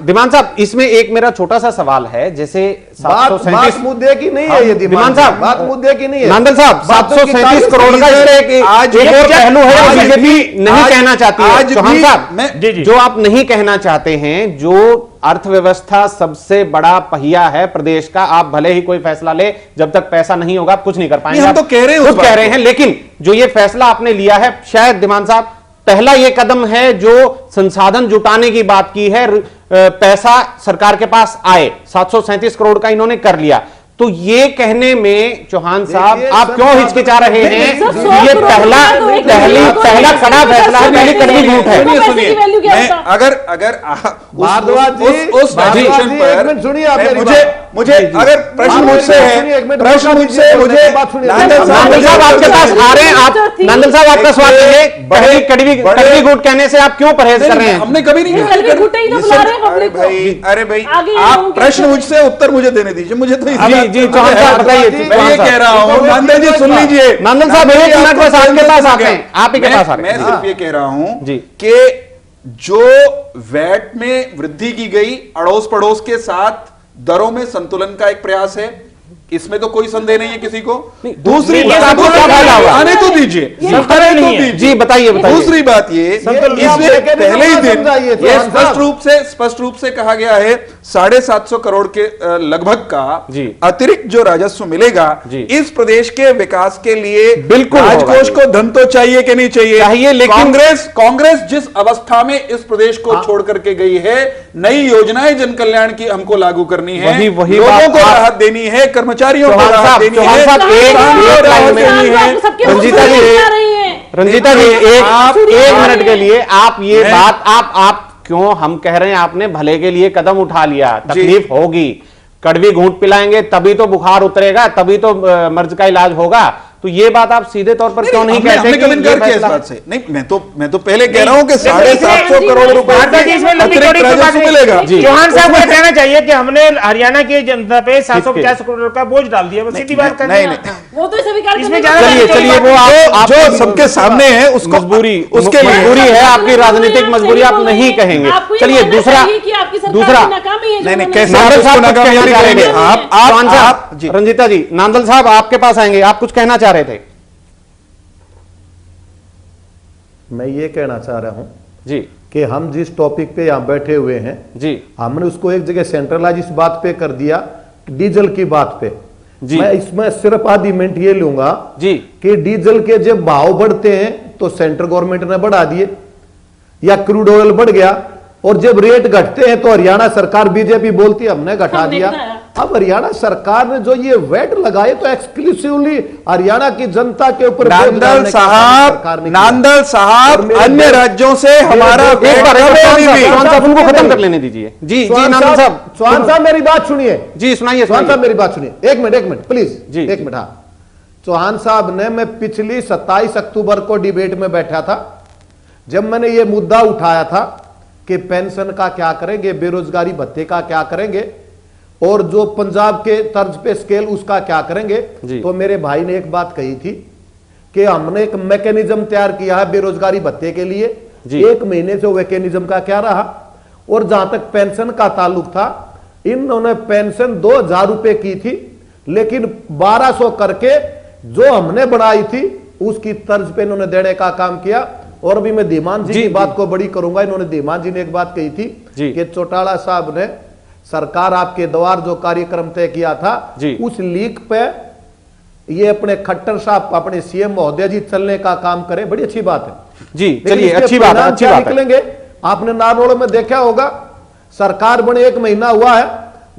दिमान साहब इसमें एक मेरा छोटा सा सवाल है, जैसे बात 737 मुद्दे की नहीं है, ये दिमान साहब, बात मुद्दे की नहीं है। नांदल साहब, बातों की 737 करोड़ का इसमें एक आज एक और पहलू है आज जो बीजेपी भी- नहीं आज- कहना चाहती है। आज चौहान भी साहब, मैं- जी, जी। जो आप नहीं कहना चाहते हैं, जो अर्थव्यवस्था सबसे बड़ा पहिया है प्रदेश का, आप भले ही कोई फैसला ले, जब तक पैसा नहीं होगा आप कुछ नहीं कर पाएंगे। नहीं, हम आप तो कह रहे हैं उस खुद बात कह रहे को। हैं, लेकिन जो ये फैसला आपने लिया है, शायद दिमान साहब पहला ये कदम है जो संसाधन जुटाने की बात की है, पैसा सरकार के पास आए, 737 करोड़ का इन्होंने कर लिया। तो ये कहने में चौहान साहब देखिए, आप क्यों हिचकिचा रहे हैं? सर, 100 ये करोड़ पहला तो एक पहला कड़ा फैसला है, पहली कड़वी झूठ है। पैसे की सुनिए, वैल्यू क्या मैं होता? अगर भारद्वाज जी, उस भारद्वाज valuation जी, पर एक मिनट सुनिए, आप मेरी मुझे बात। मुझे अगर प्रश्न आप मुझसे मेरी बात है, सुनिए, एक मिनट प्रश्न मौका मुझसे दीजिए, मुझे बात सुनिए। नांदल नांदल साहब आपके पास आ रहे हैं, आप नांदल साहब आपका सवाल है, पहली कड़वी घूट कहने से आप क्यों परहेज कर रहे हैं? हमने कभी नहीं ये कहा। कड़वी घूट ही तो बुला रहे हैं अरे पब्लिक को। भाई, अरे भाई, आगे आप लोगों के प्रश्न ऐसे- मुझसे उत्तर मुझे देने दीजिए, मुझे तो जी चौहान साहब बताइए। मैं ये कह रहा हूं, नांदल जी सुन लीजिए। नांदल साहब, एक मिनट बस आपके पास आते हैं, आप ही के पास आ रहे मैं हैं। सिर्फ ये कह रहा हूं जी। कि जो वैट में वृद्धि की गई, अड़ोस पड़ोस के साथ दरों में संतुलन का एक प्रयास है, इसमें तो कोई संदेह नहीं है किसी को। दूसरी ये बात, संतुलन आपको क्या आने होगा? आने तो दीजिए, संतुलन आने तो नहीं है। दीजिए। जी बताइए बताइए। दूसरी बात ये संतुलन इसमें आप लेके पहले ही नहीं दिन समझाइए, ये चौहान साहब। स्पष्ट रूप से कहा गया है 750 करोड़ के लगभग का जी। अतिरिक्त जो राजस्व मिलेगा जी। इस प्रदेश के विकास के लिए बिल्कुल होगा राजकोष जी। को धन तो चाहिए कि नहीं चाहिए? चाहिए, लेकिन- कांग्रेस जिस अवस्था में इस प्रदेश को छोड़ करके गई है, नई योजनाएं जन कल्याण की हमको लागू करनी है, वही लोगों बात को आप- राहत देनी है, कर्मचारियों को चौहान राहत साहब, देनी चौहान है, साहब, एक किसानों को लाइन राहत में- देनी है। रंजीता जी, रंजीता जी एक मिनट के लिए आप ये मैं- बात आप क्यों हम कह रहे हैं, आपने भले के लिए कदम उठा लिया, तकलीफ होगी, कड़वी घूंट पिलाएंगे तभी तो बुखार उतरेगा, तभी तो मर्ज का इलाज होगा। तो ये बात आप सीधे तौर पर क्यों नहीं कहते हमने कि कभी ये इनकार किया इस फैसला- बात से? नहीं, मैं तो पहले कह रहा हूं कि देखिए, 750 करोड़ रुपए भारद्वाज जी, इसमें लंबी चौड़ी अतिरिक्त की बात राजस्व नहीं। मिलेगा। जी। चौहान साहब को कहना चाहिए कि हमने हरियाणा की जनता पे 750 करोड़ का बोझ डाल दिया, बस सीधी बात करनी नहीं, है। नहीं। वो तो स्वीकार इसमें करने ज्यादा का- चलिए चलिए, वो आप जो सबके सामने है उसको मजबूरी उसके लिए मजबूरी है, आपकी राजनीतिक आप मजबूरी, आप सही बोल नहीं रहे हैं। कहेंगे। आपको ये चलिए मानना दूसरा चाहिए कि आपकी सरकार दूसरा की नाकामी है जो नहीं, नहीं, उन्होंने- कैसे नांदल आप साहब उसको कुछ कहना नाकामयाबी चाह रहे थे। कहेंगे? चौहान आप साहब, जी। रंजीता जी, नांदल साहब आपके पास आएंगे, आप कुछ कहना चाह रहे थे? मैं ये कहना चाह रहा हूं जी कि हम जिस टॉपिक पे यहाँ बैठे हुए हैं, जी हमने उसको एक जगह सेंट्रलाइज इस बात पे कर दिया, डीजल की बात पे। जी। मैं इसमें सिर्फ आधी मिनट ये लूंगा जी कि डीजल के जब भाव बढ़ते हैं तो सेंट्रल गवर्नमेंट ने बढ़ा दिए, या क्रूड ऑयल बढ़ गया, और जब रेट घटते हैं तो हरियाणा सरकार बीजेपी बोलती है हमने घटा हमने दिया। घटाया। अब हरियाणा सरकार ने जो ये वेट लगाए तो एक्सक्लूसिवली हरियाणा की जनता के ऊपर बोझ नांदल डालने का काम सरकार साहब, ने किया। नांदल और साहब, मेरे अन्य दो- राज्यों से हमारा मेरे दो- एक बार अभी भी- चौहान साहब उनको खत्म कर लेने दीजिए। जी जी नांदल साहब, चौहान साहब मेरी बात सुनिए, जी सुनाइए चौहान साहब सुनाइए। मेरी बात सुनिए, एक मिनट प्लीज, जी, एक जी। मिनट। हाँ, चौहान साहब ने, मैं पिछली 27 अक्टूबर को डिबेट में बैठा था, जब मैंने ये मुद्दा उठाया था कि पेंशन का क्या करेंगे, बेरोजगारी भत्ते का क्या करेंगे, और जो पंजाब के तर्ज पे स्केल उसका क्या करेंगे, जी। तो मेरे भाई ने एक बात कही थी कि हमने एक मैकेनिज्म तैयार किया है बेरोजगारी भत्ते के लिए। जी। 1 महीने से मैकेनिज्म का क्या रहा, और जहां तक पेंशन का ताल्लुक था, इन्होंने पेंशन 2000 रुपए की थी, लेकिन 1200 करके जो हमने बनाई थी उसकी तर्ज पे इन्होंने देने का काम किया। और अभी मैं धीमान जी की बात को बड़ी करूंगा। इन्होंने धीमान जी ने एक बात कही थी कि चौटाला साहब ने सरकार आपके द्वार जो कार्यक्रम तय किया था उस लीक पे ये अपने खट्टर साहब अपने सीएम महोदय जी चलने का काम करें, बड़ी अच्छी बात है जी। चलिए अच्छी बात है, अच्छी बात निकलेंगे। आपने नारनौल में देखा होगा, सरकार बने 1 महीना हुआ है,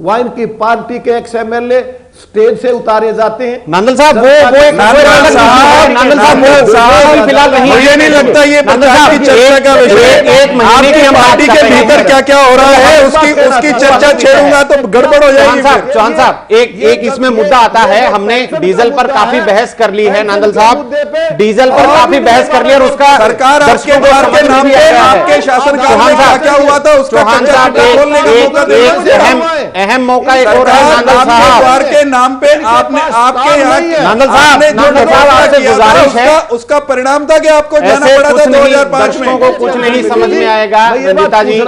वहां इनकी पार्टी के एक्स एमएलए स्टेज से उतारे जाते हैं। नांदल साहब फिलहाल मुझे नहीं लगता ये पंचायत की चर्चा का विषय। एक महीने की पार्टी के भीतर क्या क्या हो रहा है उसकी चर्चा छेड़ूंगा तो गड़बड़ हो जाएगी। चौहान साहब एक इसमें मुद्दा आता है। हमने डीजल पर काफी बहस कर ली है नांदल साहब, डीजल पर काफी बहस कर ली और उसका सरकार आपके द्वार के नाम पे आपके शासनकाल में क्या क्या हुआ था उसका अहम मौका एक और है नांदल साहब के नाम पे आपने आपके नांदल साहब आपसे गुजारिश है, उसका परिणाम था कि आपको जाना पड़ा था 2005 में। को कुछ नहीं समझ में आएगा रंजीता जी,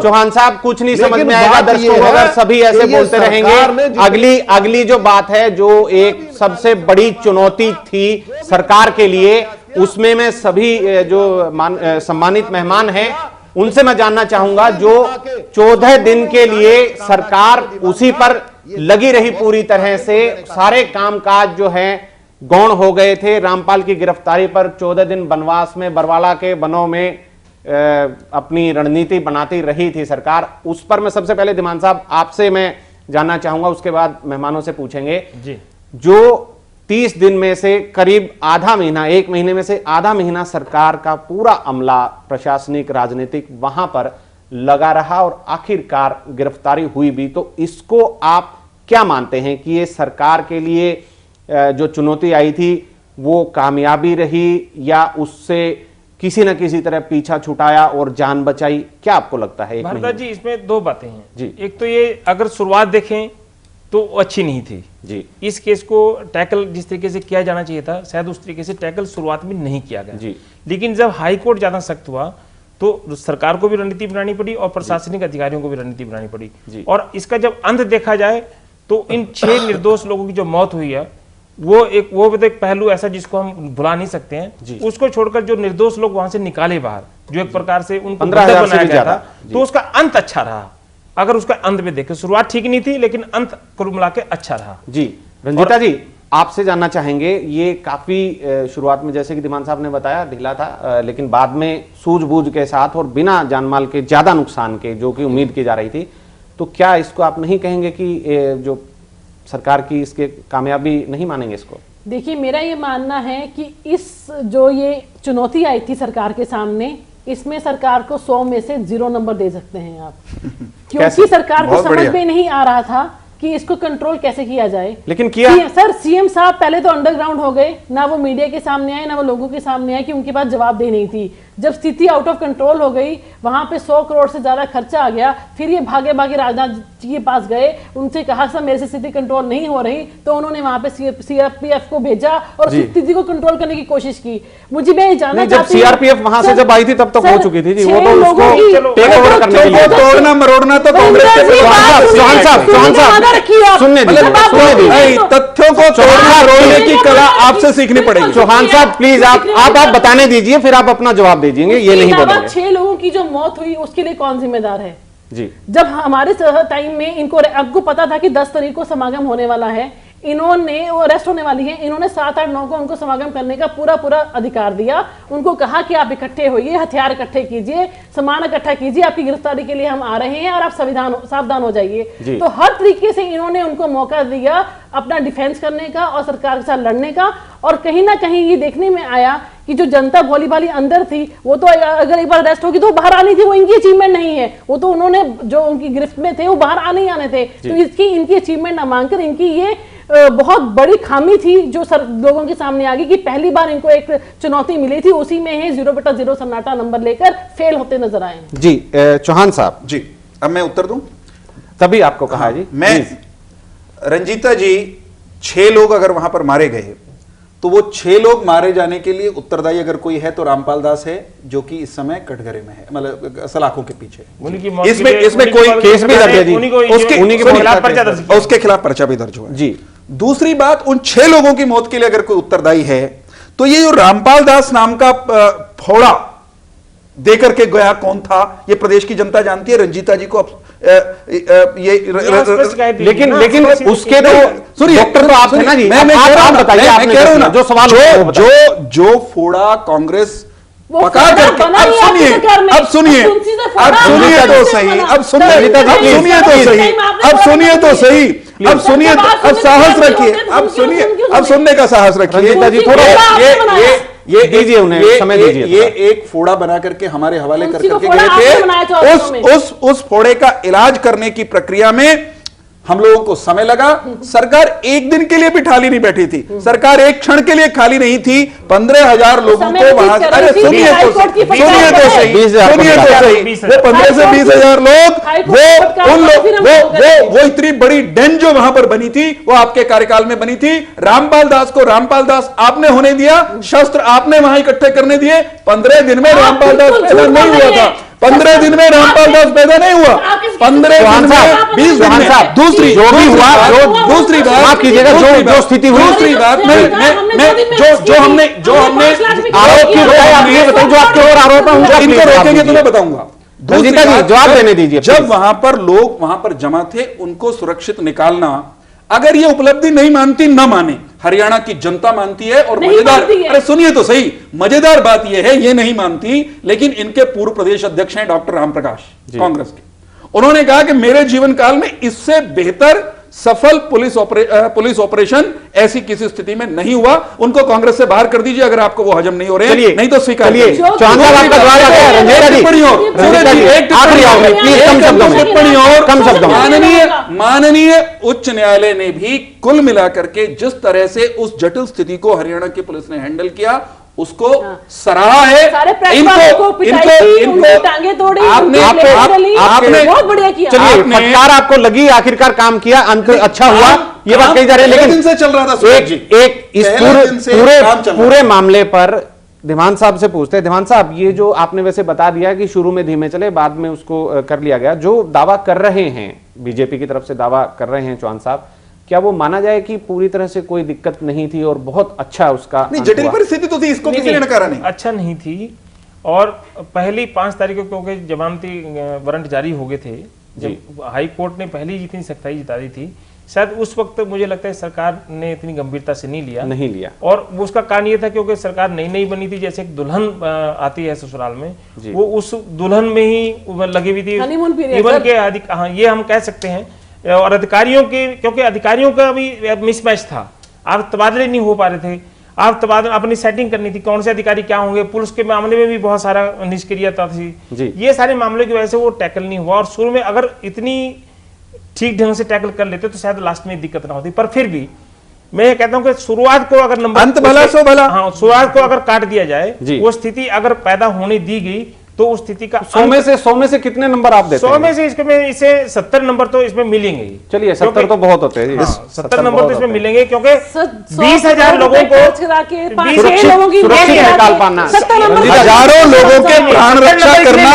चौहान साहब कुछ नहीं समझ में आएगा दर्शकों को अगर सभी ऐसे बोलते रहेंगे। अगली जो बात है, जो एक सबसे बड़ी चुनौती थी सरकार के लिए, उसमें मैं सभी जो सम्मानित मेहमान हैं उनसे मैं जानना चाहूंगा, जो 14 दिन के लिए सरकार उसी पर लगी रही पूरी तरह से, सारे कामकाज जो है गौण हो गए थे। रामपाल की गिरफ्तारी पर 14 दिन वनवास में बरवाला के वनों में अपनी रणनीति बनाती रही थी सरकार। उस पर मैं सबसे पहले धीमान साहब आपसे मैं जानना चाहूंगा, उसके बाद मेहमानों से पूछेंगे जी। जो 30 दिन में से करीब आधा महीना, 1 महीने में से आधा महीना सरकार का पूरा अमला प्रशासनिक राजनीतिक वहां पर लगा रहा और आखिरकार गिरफ्तारी हुई भी, तो इसको आप क्या मानते हैं कि ये सरकार के लिए जो चुनौती आई थी वो कामयाबी रही या उससे किसी न किसी तरह पीछा छुटाया और जान बचाई? क्या आपको लगता है? भारद्वाज जी, इसमें 2 बातें हैं जी। एक तो ये अगर शुरुआत देखें तो अच्छी नहीं थी जी। इस केस को टैकल जिस तरीके से किया जाना चाहिए था शायद उस तरीके से टैकल शुरुआत में नहीं किया गया जी। लेकिन जब हाई कोर्ट ज्यादा सख्त हुआ तो सरकार को भी रणनीति बनानी पड़ी और प्रशासनिक अधिकारियों को भी रणनीति बनानी पड़ी। और इसका जब अंत देखा जाए तो इन 6 निर्दोष लोगों की जो मौत हुई है वो एक पहलू ऐसा जिसको हम भुला नहीं सकते हैं। उसको छोड़कर जो निर्दोष लोग वहां से निकाले बाहर, जो एक प्रकार से उनको 15,000 बनाया गया था, तो उसका अंत अच्छा रहा। अगर उसका अंत में देखें, शुरुआत ठीक नहीं थी लेकिन अंत कुल मिला के अच्छा रहा जी। रंजीता जी, आपसे जानना चाहेंगे, ये काफी शुरुआत में जैसे कि धीमान साहब ने बताया ढीला था, लेकिन बाद में सूझबूझ के साथ और बिना जानमाल के ज्यादा नुकसान के जो कि उम्मीद की जा रही थी, तो क्या इसको आप नहीं कहेंगे कि जो सरकार की इसके कामयाबी नहीं मानेंगे इसको? देखिए, मेरा ये मानना है कि इस जो ये चुनौती आई थी सरकार के सामने, इसमें सरकार को 100 में से 0 नंबर दे सकते हैं आप क्योंकि सरकार को समझ में नहीं आ रहा था कि इसको कंट्रोल कैसे किया जाए। लेकिन किया सर, सीएम साहब पहले तो अंडरग्राउंड हो गए, ना वो मीडिया के सामने आए ना वो लोगों के सामने आए कि उनके पास जवाबदेही नहीं थी। जब स्थिति आउट ऑफ कंट्रोल हो गई, वहां पे 100 करोड़ से ज्यादा खर्चा आ गया, फिर ये भागे भागे राजनाथ जी के पास गए, उनसे कहा सर मेरे से स्थिति कंट्रोल नहीं हो रही, तो उन्होंने वहां पे सीआरपीएफ को भेजा और स्थिति को कंट्रोल करने की कोशिश की। मुझे मैं जानना जब सीआरपीएफ वहां से जब आई थी तब तक हो चुकी थी जी, वो तो उसको टेक ओवर करने के लिए तोड़ना मरोड़ना तो कांग्रेस के चौहान साहब सुनने दीजिए, तथ्यों को तोड़ना मरोड़ने की कला आपसे सीखनी पड़ेगी। चौहान साहब प्लीज आप बताने दीजिए, फिर आप अपना जवाब दीजिए, ये नहीं बोलेंगे। 6 लोगों की जो मौत हुई उसके लिए कौन जिम्मेदार है जी? जब हमारे टाइम में आपको पता था कि 10 तारीख को समागम होने वाला है, इन्होंने वो अरेस्ट होने वाली है, इन्होंने 7, 8, 9 को उनको समागम करने का पूरा अधिकार दिया। उनको कहा कि आप इकट्ठे होइए, हथियार इकट्ठे कीजिए, सामान इकट्ठा कीजिए, आपकी गिरफ्तारी के लिए हम आ रहे हैं और आप सावधान हो जाइए। तो हर तरीके से इन्होंने उनको मौका दिया अपना डिफेंस करने का और सरकार के साथ लड़ने का। और कहीं ना कहीं ये देखने में आया कि जो जनता भोली भाली अंदर थी वो तो अगर एक बार अरेस्ट होगी तो बाहर आनी थी, वो इनकी अचीवमेंट नहीं है, वो तो उन्होंने जो उनकी गिरफ्त में थे वो बाहर आने ही आने थे। तो इनकी अचीवमेंट न मानकर इनकी ये बहुत बड़ी खामी थी जो लोगों के सामने आ गई कि पहली बार इनको एक चुनौती मिली थी, उसी में है 0/0 सन्नाटा नंबर लेकर फेल होते नजर आए जी। चौहान साहब जी, अब मैं उत्तर दूं? तभी आपको कहा जी। मैं रंजीता जी, 6 लोग अगर वहां पर मारे गए तो वो 6 लोग मारे जाने के लिए उत्तरदायी अगर कोई है तो रामपाल दास है, जो कि इस समय कटघरे में है, मतलब सलाखों के पीछे। इसमें कोई केस भी दर्ज है जी, उसके खिलाफ पर्चा भी दर्ज हुआ जी। दूसरी बात, उन 6 लोगों की मौत के लिए अगर कोई उत्तरदायी है तो ये जो रामपाल दास नाम का फोड़ा देकर के गया कौन था, ये प्रदेश की जनता जानती है। रंजीता जी को अब लेकिन उसके तो डॉक्टर तो आप है ना जी। मैं बताइए, आप कह रहे हो ना जो सवाल जो फोड़ा कांग्रेस पका करके, अब सुनिए तो सही, अब सुनिए तो सही, अब साहस रखिए, अब सुनने का साहस रखिए। ये दीजिए उन्हें समय दीजिए। ये एक फोड़ा बना करके हमारे हवाले कर करके गए थे। उस फोड़े का इलाज करने की प्रक्रिया में हम लोगों को समय लगा। सरकार एक दिन के लिए भी खाली नहीं बैठी थी, सरकार एक क्षण के लिए खाली नहीं थी। 15,000 लोगों को वहां, अरे सुनिए तो सही, वो 15 से 20,000 लोग, वो इतनी बड़ी डेन जो वहां पर बनी थी वो आपके कार्यकाल में बनी थी। रामपाल दास को रामपाल दास आपने होने दिया, शस्त्र आपने वहां इकट्ठे करने दिए। 15 दिन में रामपाल दास पैदा नहीं हुआ था, 15 दिन में रामपाल दास पैदा नहीं हुआ, 15 दिन में 20 दिन में। दूसरी जो भी हुआ, दूसरी बात कीजिएगा, जो स्थिति हुई, दूसरी बात जो हमने आरोप की बताइए, जो आपके और आरोप है इनको रोकेंगे तो मैं बताऊंगा। रंजीता जी जवाब देने दीजिए। जब वहां पर लोग वहां पर जमा थे, उनको सुरक्षित निकालना, अगर ये उपलब्धि नहीं मानती, ना माने, हरियाणा की जनता मानती है। और मजेदार, अरे सुनिए तो सही, मजेदार बात यह है ये नहीं मानती, लेकिन इनके पूर्व प्रदेश अध्यक्ष हैं डॉक्टर रामप्रकाश कांग्रेस के। उन्होंने कहा कि मेरे जीवन काल में इससे बेहतर सफल पुलिस ऑपरेशन ऐसी किसी स्थिति में नहीं हुआ। उनको कांग्रेस से बाहर कर दीजिए अगर आपको वो हजम नहीं हो रहे हैं, नहीं तो स्वीकार करिए। माननीय उच्च न्यायालय ने भी कुल मिलाकर के जिस तरह से उस जटिल स्थिति को हरियाणा की पुलिस ने हैंडल किया उसको सराहा है। फटकार आपको लगी, आखिरकार काम किया, अंत अच्छा हुआ, ये बात कही जा रही है। लेकिन दिन से चल रहा था एक इस पूरे मामले पर धीमान साहब से पूछते हैं। धीमान साहब, ये जो आपने वैसे बता दिया कि शुरू में धीमे चले, बाद में उसको कर लिया गया, जो दावा कर रहे हैं बीजेपी की तरफ से दावा कर रहे हैं चौहान साहब, क्या वो माना जाए कि पूरी तरह से कोई दिक्कत नहीं थी और बहुत अच्छा उसका नहीं, जटिल परिस्थिति तो थी, इसको किसी ने नकारा नहीं, अच्छा नहीं थी। और पहली 5 तारीख को क्योंकि जमानती वारंट जारी हो गए थे, जब हाई कोर्ट ने पहली जितनी सख्ताई जता दी थी, शायद उस वक्त मुझे लगता है सरकार ने इतनी गंभीरता से नहीं लिया। और उसका कारण ये था क्योंकि सरकार नई बनी थी, जैसे एक दुल्हन आती है ससुराल में, वो उस दुल्हन में ही लगी हुई थी, इवन के हाँ ये हम कह सकते हैं। और अधिकारियों के, क्योंकि अधिकारियों का भी मिसमैच था, आप तबादले नहीं हो पा रहे थे, आप तबादला अपनी सेटिंग करनी थी, कौन से अधिकारी क्या होंगे, पुलिस के मामले में भी बहुत सारा निष्क्रियता थी, ये सारे मामलों की वजह से वो टैकल नहीं हुआ। और शुरू में अगर इतनी ठीक ढंग से टैकल कर लेते तो शायद लास्ट में दिक्कत ना होती। पर फिर भी मैं कहता हूं कि शुरुआत को अगर नंबर अंत भला सो भला, हाँ, शुरुआत को अगर काट दिया जाए, वो स्थिति अगर पैदा होने दी गई तो उस स्थिति का 100 में से कितने नंबर आप देते हैं? 100 में से इसे 70 नंबर तो इसमें मिलेंगे ही। चलिए 70 तो बहुत होते हैं। 70 नंबर तो इसमें मिलेंगे, क्योंकि 20,000 लोगों को सुरक्षित निकाल पाना, हजारों लोगों के प्राण रक्षा करना,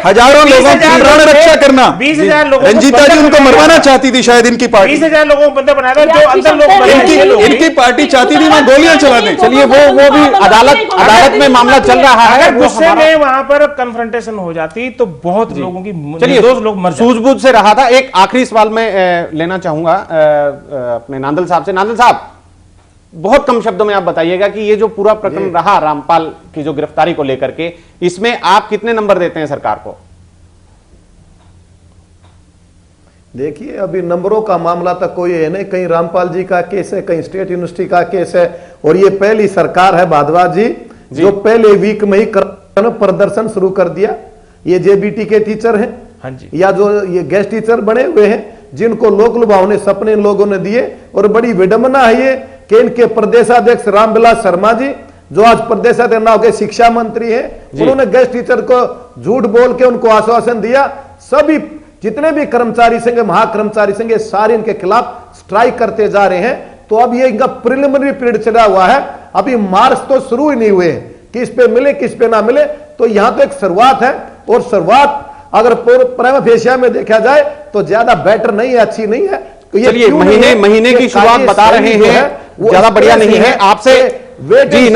हजारों लोगों की प्राण रक्षा करना। 20,000 लोगों, रंजीता जी उनको मरवाना चाहती थी शायद इनकी पार्टी, 20,000 लोगों को बंदे बनाया, जो अंदर लोग इनकी पार्टी चाहती थी वहां गोलियां चला दें। चलिए वो भी अदालत में मामला चल रहा है, गुस्से में वहां पर कन्फ्रंटेशन हो जाती तो बहुत लोगों की, चलिए लोग मर सूझबूझ से रहा था। एक आखिरी सवाल मैं लेना चाहूंगा अपने नांदल साहब से। नांदल साहब, बहुत कम शब्दों में आप बताइएगा कि ये जो पूरा प्रकरण रहा रामपाल की जो गिरफ्तारी को लेकर के, इसमें आप कितने नंबर देते हैं सरकार को? देखिए, अभी नंबरों का मामला तक कोई है नहीं, कहीं रामपाल जी का केस है, कहीं स्टेट यूनिवर्सिटी का केस है, और ये पहली सरकार है भारद्वाज जी जो पहले वीक में ही प्रदर्शन शुरू कर दिया। ये जेबीटी के टीचर हैं, हाँ जी, या जो ये गेस्ट टीचर बने हुए हैं, जिनको लोक लुभावने सपने लोगों ने दिए। और बड़ी विडंबना है ये कि इनके प्रदेशाध्यक्ष रामविलास शर्मा जी, जो आज प्रदेशाध्यक्ष नाव के शिक्षा मंत्री हैं, उन्होंने गेस्ट टीचर को झूठ बोल के उनको आश्वासन दिया। सभी जितने भी कर्मचारी संघ, महाकर्मचारी संघ, सारे इनके खिलाफ स्ट्राइक करते जा रहे हैं। तो अब ये इनका प्रिलिमिनरी पीरियड चला हुआ है, अभी मार्च तो शुरू ही नहीं हुए, किस पे मिले किस पे ना मिले। तो यहां तो एक शुरुआत है, और शुरुआत अगर प्राइमा फेसिया में देखा जाए तो ज्यादा बेटर नहीं है, अच्छी नहीं है। कि ये चलिए क्यों नहीं है महीने कि की शुरुआत कार्य बता रहे शैली जो हैं, है, वो ज्यादा इस बढ़िया तरह नहीं से है आपसे। वेट जी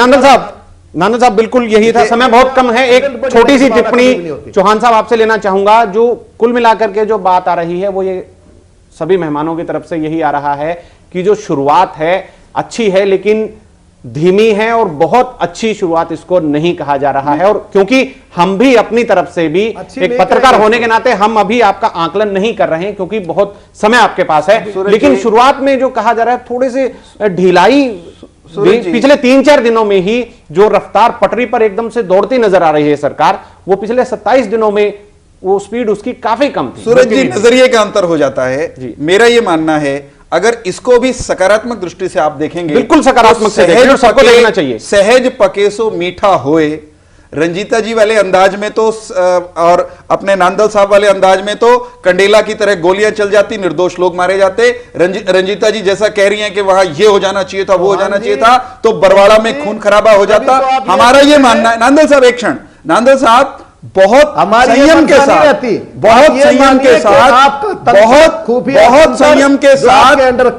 नांदल साहब बिल्कुल यही था, समय बहुत कम है। एक छोटी सी टिप्पणी चौहान साहब आपसे लेना चाहूंगा। जो कुल मिलाकर के जो बात आ रही है वो ये सभी मेहमानों की तरफ से यही आ रहा है कि जो शुरुआत है अच्छी है लेकिन धीमी है, और बहुत अच्छी शुरुआत इसको नहीं कहा जा रहा है। और क्योंकि हम भी अपनी तरफ से भी एक पत्रकार होने के नाते हम अभी आपका आकलन नहीं कर रहे हैं क्योंकि बहुत समय आपके पास है, लेकिन शुरुआत में जो कहा जा रहा है थोड़े से ढिलाई पिछले 3-4 दिनों में ही जो रफ्तार पटरी पर एकदम से दौड़ती नजर आ रही है सरकार, वो पिछले 27 दिनों में वो स्पीड उसकी काफी कम थी। सूरज जी, नजरिए का अंतर हो जाता है। मेरा ये मानना है अगर इसको भी सकारात्मक दृष्टि से आप देखेंगे, बिल्कुल सकारात्मक से देखें, सबको देखना चाहिए। सहज पके सो मीठा होए, रंजीता जी वाले अंदाज में तो और अपने नांदल साहब वाले अंदाज में तो कंडेला की तरह गोलियां चल जाती, निर्दोष लोग मारे जाते। रंजीता जी जैसा कह रही हैं कि वहां ये हो जाना चाहिए था, वो हो जाना चाहिए था, तो बरवाड़ा में खून खराबा हो जाता। हमारा ये मानना है। नांदल साहब एक क्षण, नांदल साहब बहुत संयम के साथ, बहुत संयम के साथ, बहुत संयम के साथ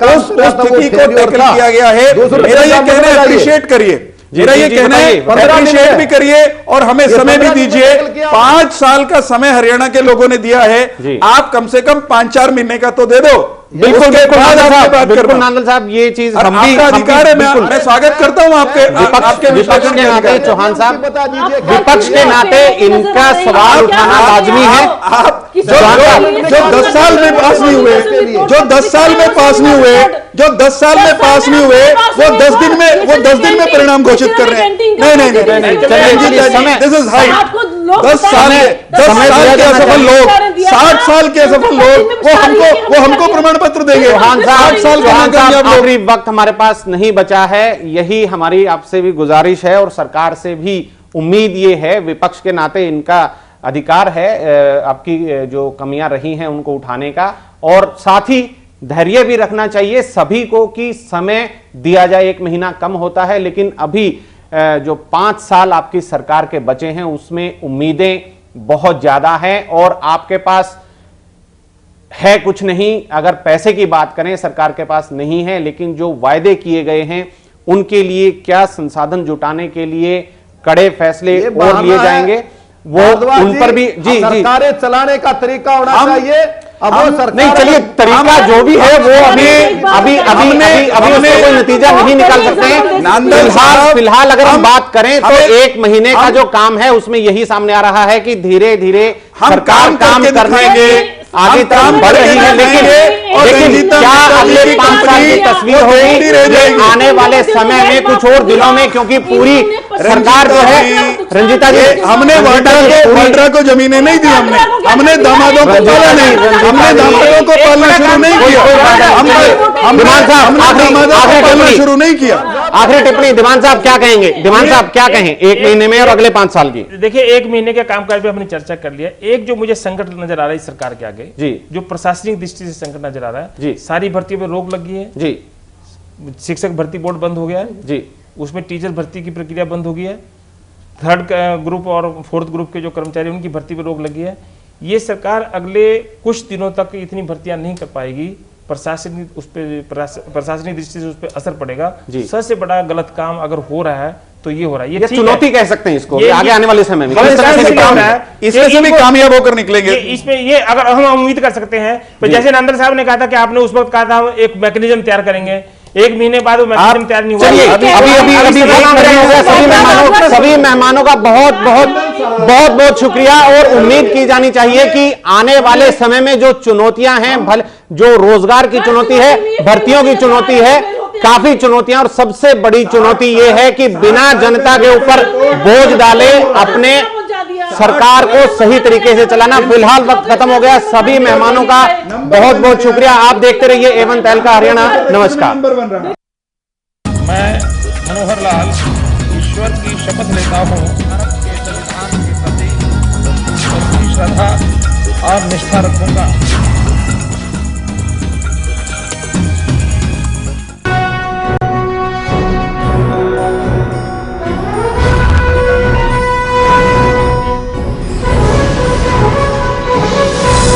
उस स्थिति को टैकल किया गया है। मेरा ये कहना है अप्रिशिएट करिए, मेरा ये कहना है अप्रिशिएट भी करिए और हमें समय भी दीजिए। 5 साल का समय हरियाणा के लोगों ने दिया है, आप कम से कम 5-4 महीने का तो दे दो। बिल्कुल नांदल साहब, ये चीज आपका अधिकार है। मैं स्वागत करता हूं आपके विपक्ष के नाते। चौहान साहब, विपक्ष के नाते इनका सवाल उठाना लाजमी है। आप जो 10 साल में पास नहीं हुए, जो 10 साल में पास नहीं हुए, जो 10 साल में पास नहीं हुए, वो 10 दिन में परिणाम घोषित कर रहे हैं। नहीं, चलिए, दिस इज हाई। 10 साल के असफल लोग, 60 साल के असफल लोग, वो हमको प्रमाण पत्र देंगे। 60 साल का आखिरी वक्त हमारे पास नहीं बचा है, यही हमारी आपसे भी गुजारिश है और सरकार से भी उम्मीद ये है, विपक्ष के नाते इनका अधिकार है आपकी जो कमियां रही हैं उनको उठाने का, और साथ ही धैर्य भी रखना चाहिए सभी को कि समय दिया जाए। 1 महीना कम होता है, लेकिन अभी जो 5 साल आपकी सरकार के बचे हैं उसमें उम्मीदें बहुत ज्यादा हैं और आपके पास है कुछ नहीं। अगर पैसे की बात करें, सरकार के पास नहीं है, लेकिन जो वायदे किए गए हैं उनके लिए क्या संसाधन जुटाने के लिए कड़े फैसले और लिए जाएंगे, वो उन पर भी जी सरकारें चलाने का तरीका होना चाहिए। अब वो सरकार नहीं, चलिए तरीका जो भी है वो अभी उससे कोई नतीजा नहीं निकाल सकते हैं। फिलहाल अगर हम बात करें तो 1 महीने का जो काम है उसमें यही सामने आ रहा है कि धीरे धीरे सरकार काम करने आगे तरफ बढ़ रही है, लेकिन क्या अगले 5 साल की तस्वीर होगी आने वाले समय में, कुछ और दिनों में? क्योंकि पूरी सरकार जो है, रंजीता जी, हमने वाड्रा को जमीनें नहीं दी, हमने दामादों को पाला नहीं, हमने दामादों को पालना शुरू नहीं किया, दिवान साहब पालना शुरू नहीं किया। आखिरी टिप्पणी दिवान साहब क्या कहेंगे? दिवान साहब क्या कहें 1 महीने में और अगले 5 साल की? देखिए, 1 महीने के कामकाज पे हमने चर्चा कर लिया। एक जो मुझे संकट नजर आ रहा है सरकार के आगे जी, जो प्रशासनिक दृष्टि से संकट नजर आ रहा है जी, सारी भर्ती पे रोक लगी है जी, शिक्षक भर्ती बोर्ड बंद हो गया है जी, उसमें टीचर भर्ती की प्रक्रिया बंद हो गई है, 3rd ग्रुप और 4th ग्रुप के जो कर्मचारी उनकी भर्ती पे रोक लगी है। ये सरकार अगले कुछ दिनों तक इतनी भर्तियां नहीं कर पाएगी, प्रशासनिक दृष्टि से उस पर असर पड़ेगा। सबसे बड़ा गलत काम अगर हो रहा है तो ये हो रहा है, ये चुनौती कह सकते हैं इसको, आगे आने वाले समय में इसमें से भी कामयाब होकर निकलेंगे। इसमें ये अगर हम उम्मीद कर सकते हैं, तो जैसे नांदल साहब ने कहा था कि आपने उस वक्त कहा था एक मैकेनिज्म तैयार करेंगे, 1 महीने बाद वो मैकेनिज्म तैयार नहीं हुआ। सभी मेहमानों का बहुत शुक्रिया और उम्मीद की जानी चाहिए कि आने वाले समय में जो चुनौतियां हैं, जो रोजगार की चुनौती है, भर्तियों की चुनौती है, काफी चुनौतियां, और सबसे बड़ी चुनौती यह है कि बिना जनता के ऊपर बोझ डाले अपने सरकार को सही तरीके से चलाना। फिलहाल वक्त खत्म हो गया। सभी मेहमानों का बहुत शुक्रिया। आप देखते रहिए A1 तहलका हरियाणा। नमस्कार। मैं मनोहर लाल ईश्वर की शपथ लेता हूँ भारत के संविधान के प्रति श्रद्धा और निष्ठा रखूंगा।